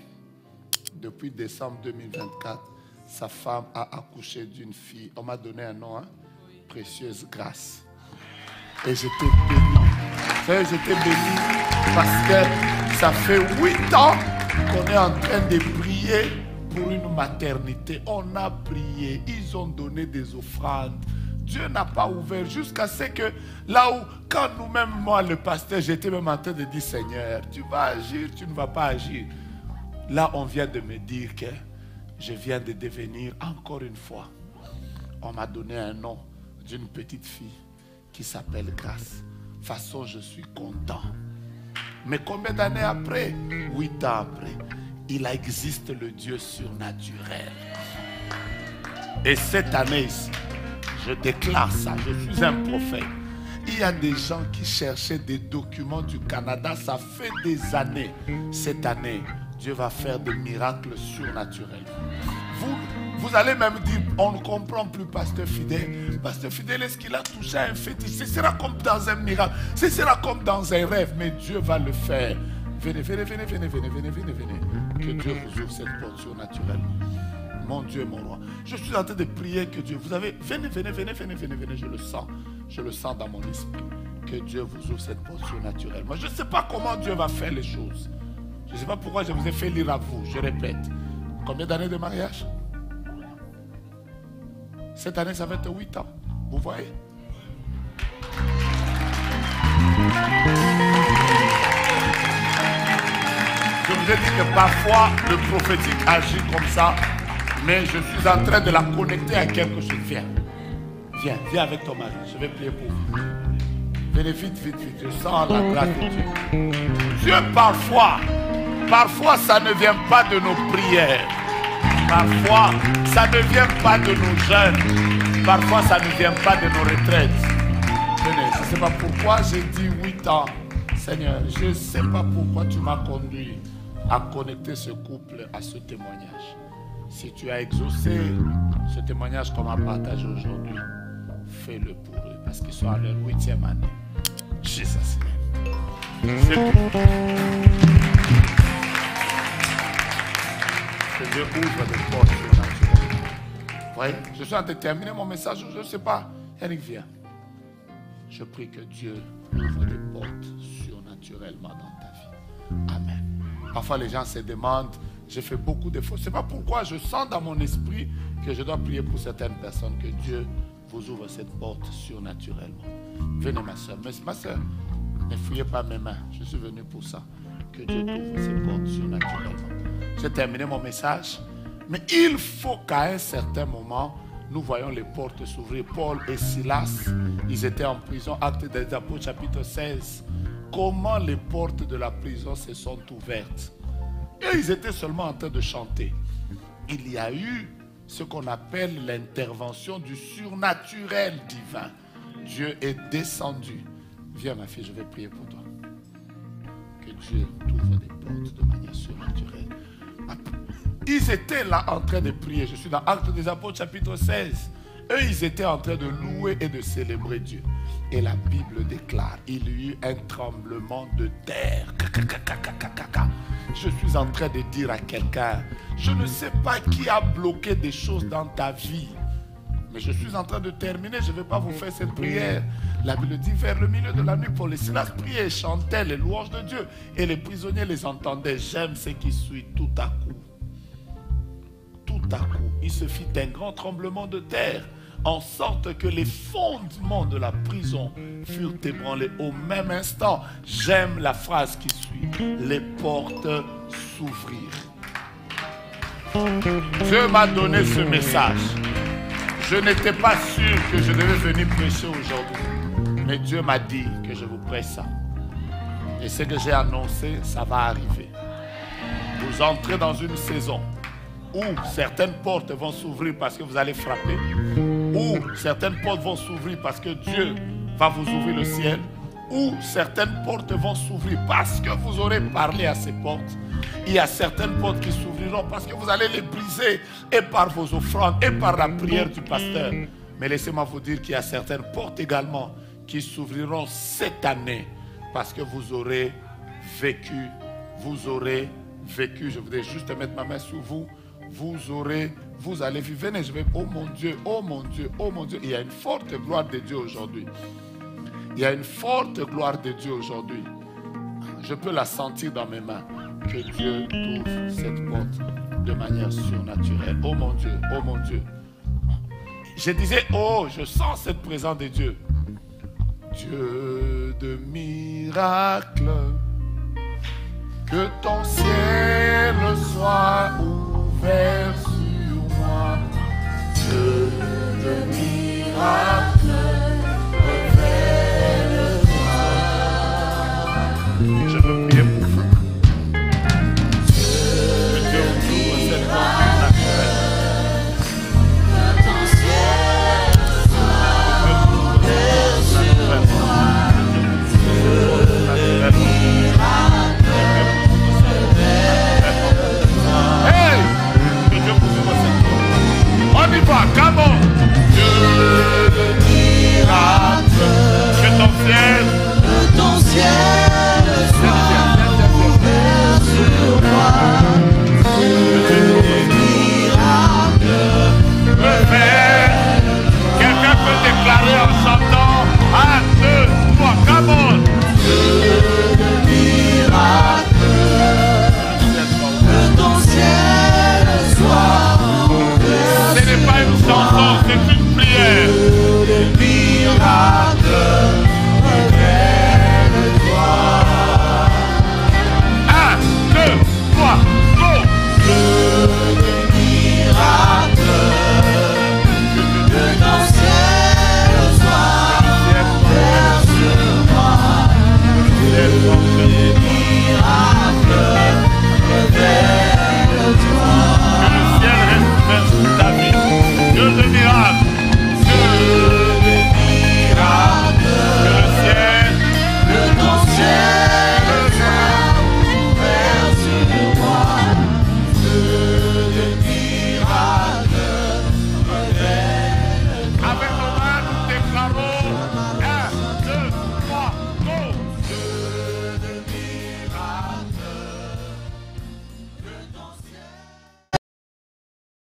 depuis décembre 2024, sa femme a accouché d'une fille. On m'a donné un nom, hein? Précieuse grâce. Et j'étais béni. J'étais béni parce que ça fait 8 ans qu'on est en train de prier pour une maternité. On a prié, ils ont donné des offrandes. Dieu n'a pas ouvert jusqu'à ce que là où, quand nous-mêmes, moi le pasteur, j'étais même en train de dire, Seigneur, tu vas agir, tu ne vas pas agir. Là, on vient de me dire que je viens de devenir encore une fois. On m'a donné un nom d'une petite fille qui s'appelle Grâce. De toute façon, je suis content. Mais combien d'années après? 8 ans après. Il existe le Dieu surnaturel. Et cette année ici, je déclare ça, je suis un prophète. Il y a des gens qui cherchaient des documents du Canada, ça fait des années. Cette année, Dieu va faire des miracles surnaturels. Vous allez même dire, on ne comprend plus Pasteur Fidèle. Pasteur Fidèle, est-ce qu'il a touché à un fétiche? Ce sera comme dans un miracle, ce sera comme dans un rêve, mais Dieu va le faire. Venez. Que Dieu vous ouvre cette porte surnaturelle. Mon Dieu, mon roi. Je suis en train de prier que Dieu, vous avez, venez, je le sens dans mon esprit. Que Dieu vous ouvre cette porte surnaturelle. Moi, je ne sais pas comment Dieu va faire les choses. Je ne sais pas pourquoi je vous ai fait lire à vous, je répète. Combien d'années de mariage? Cette année, ça va être 8 ans. Vous voyez? Je vous ai dit que parfois, le prophétique agit comme ça, mais je suis en train de la connecter à quelque chose. Viens avec ton mari. Je vais prier pour vous. Venez vite. Je sens la grâce de Dieu. Dieu, parfois, ça ne vient pas de nos prières. Parfois, ça ne vient pas de nos jeûnes. Parfois, ça ne vient pas de nos retraites. Venez, je ne sais pas pourquoi j'ai dit 8 ans. Seigneur, je ne sais pas pourquoi tu m'as conduit à connecter ce couple à ce témoignage. Si tu as exaucé ce témoignage qu'on m'a partagé aujourd'hui, fais-le pour eux, parce qu'ils sont à leur 8e année. Jésus. C'est tout. Que Dieu ouvre des portes surnaturelles. Vous voyez, je suis en train de terminer mon message, je ne sais pas. Eric, viens. Je prie que Dieu ouvre des portes surnaturellement dans ta vie. Amen. Parfois, les gens se demandent, j'ai fait beaucoup d'efforts. Je ne sais pas pourquoi, je sens dans mon esprit que je dois prier pour certaines personnes, que Dieu vous ouvre cette porte surnaturellement. Venez, ma soeur. Mais ma soeur, ne fouillez pas mes mains. Je suis venu pour ça. Que Dieu t'ouvre ces portes surnaturellement. J'ai terminé mon message. Mais il faut qu'à un certain moment, nous voyons les portes s'ouvrir. Paul et Silas, ils étaient en prison. Actes des Apôtres, chapitre 16. Comment les portes de la prison se sont ouvertes. Et ils étaient seulement en train de chanter. Il y a eu ce qu'on appelle l'intervention du surnaturel divin. Dieu est descendu. Viens ma fille, je vais prier pour toi. Que Dieu t'ouvre des portes de manière surnaturelle. Ils étaient là en train de prier. Je suis dans Actes des Apôtres chapitre 16. Eux, ils étaient en train de louer et de célébrer Dieu. Et la Bible déclare, il y eut un tremblement de terre. Je suis en train de dire à quelqu'un, je ne sais pas qui a bloqué des choses dans ta vie. Mais je suis en train de terminer, je ne vais pas vous faire cette prière. La Bible dit, vers le milieu de la nuit, Paul et Silas priaient et chantaient les louanges de Dieu. Et les prisonniers les entendaient. J'aime ce qui suit tout à coup. Tout à coup, il se fit un grand tremblement de terre, en sorte que les fondements de la prison furent ébranlés au même instant. J'aime la phrase qui suit. Les portes s'ouvrirent. Dieu m'a donné ce message. Je n'étais pas sûr que je devais venir prêcher aujourd'hui. Mais Dieu m'a dit que je vous prêche ça. Et ce que j'ai annoncé, ça va arriver. Vous entrez dans une saison où certaines portes vont s'ouvrir parce que vous allez frapper. Où certaines portes vont s'ouvrir parce que Dieu va vous ouvrir le ciel. Où certaines portes vont s'ouvrir parce que vous aurez parlé à ces portes. Il y a certaines portes qui s'ouvriront parce que vous allez les briser et par vos offrandes et par la prière du pasteur. Mais laissez-moi vous dire qu'il y a certaines portes également qui s'ouvriront cette année parce que vous aurez vécu. Vous aurez vécu. Je voudrais juste mettre ma main sur vous. Vous allez vivre. Venez, je vais. Oh mon Dieu, oh mon Dieu, oh mon Dieu. Il y a une forte gloire de Dieu aujourd'hui. Il y a une forte gloire de Dieu aujourd'hui. Je peux la sentir dans mes mains. Que Dieu ouvre cette porte de manière surnaturelle. Oh mon Dieu, oh mon Dieu. Je disais, oh, je sens cette présence de Dieu. Dieu de miracles, que ton ciel soit ouvert sur moi. Dieu de miracles, révèle-toi. Je veux prier pour vous. Que Dieu ouvre cette porte naturelle. Que ton ciel soit ouvert sur moi. Dieu de miracles, révèle-toi. Hey! Que Dieu ouvre cette porte. On y va, come on! Dieu de miracles, que ton ciel soit ouvert sur moi. Dieu de miracles, révèle. Quelqu'un peut déclarer en chantant 1, 2, 3, come on! Dieu de miracles, que ton ciel soit ouvert. Ce n'est pas une chanson, c'est une prière.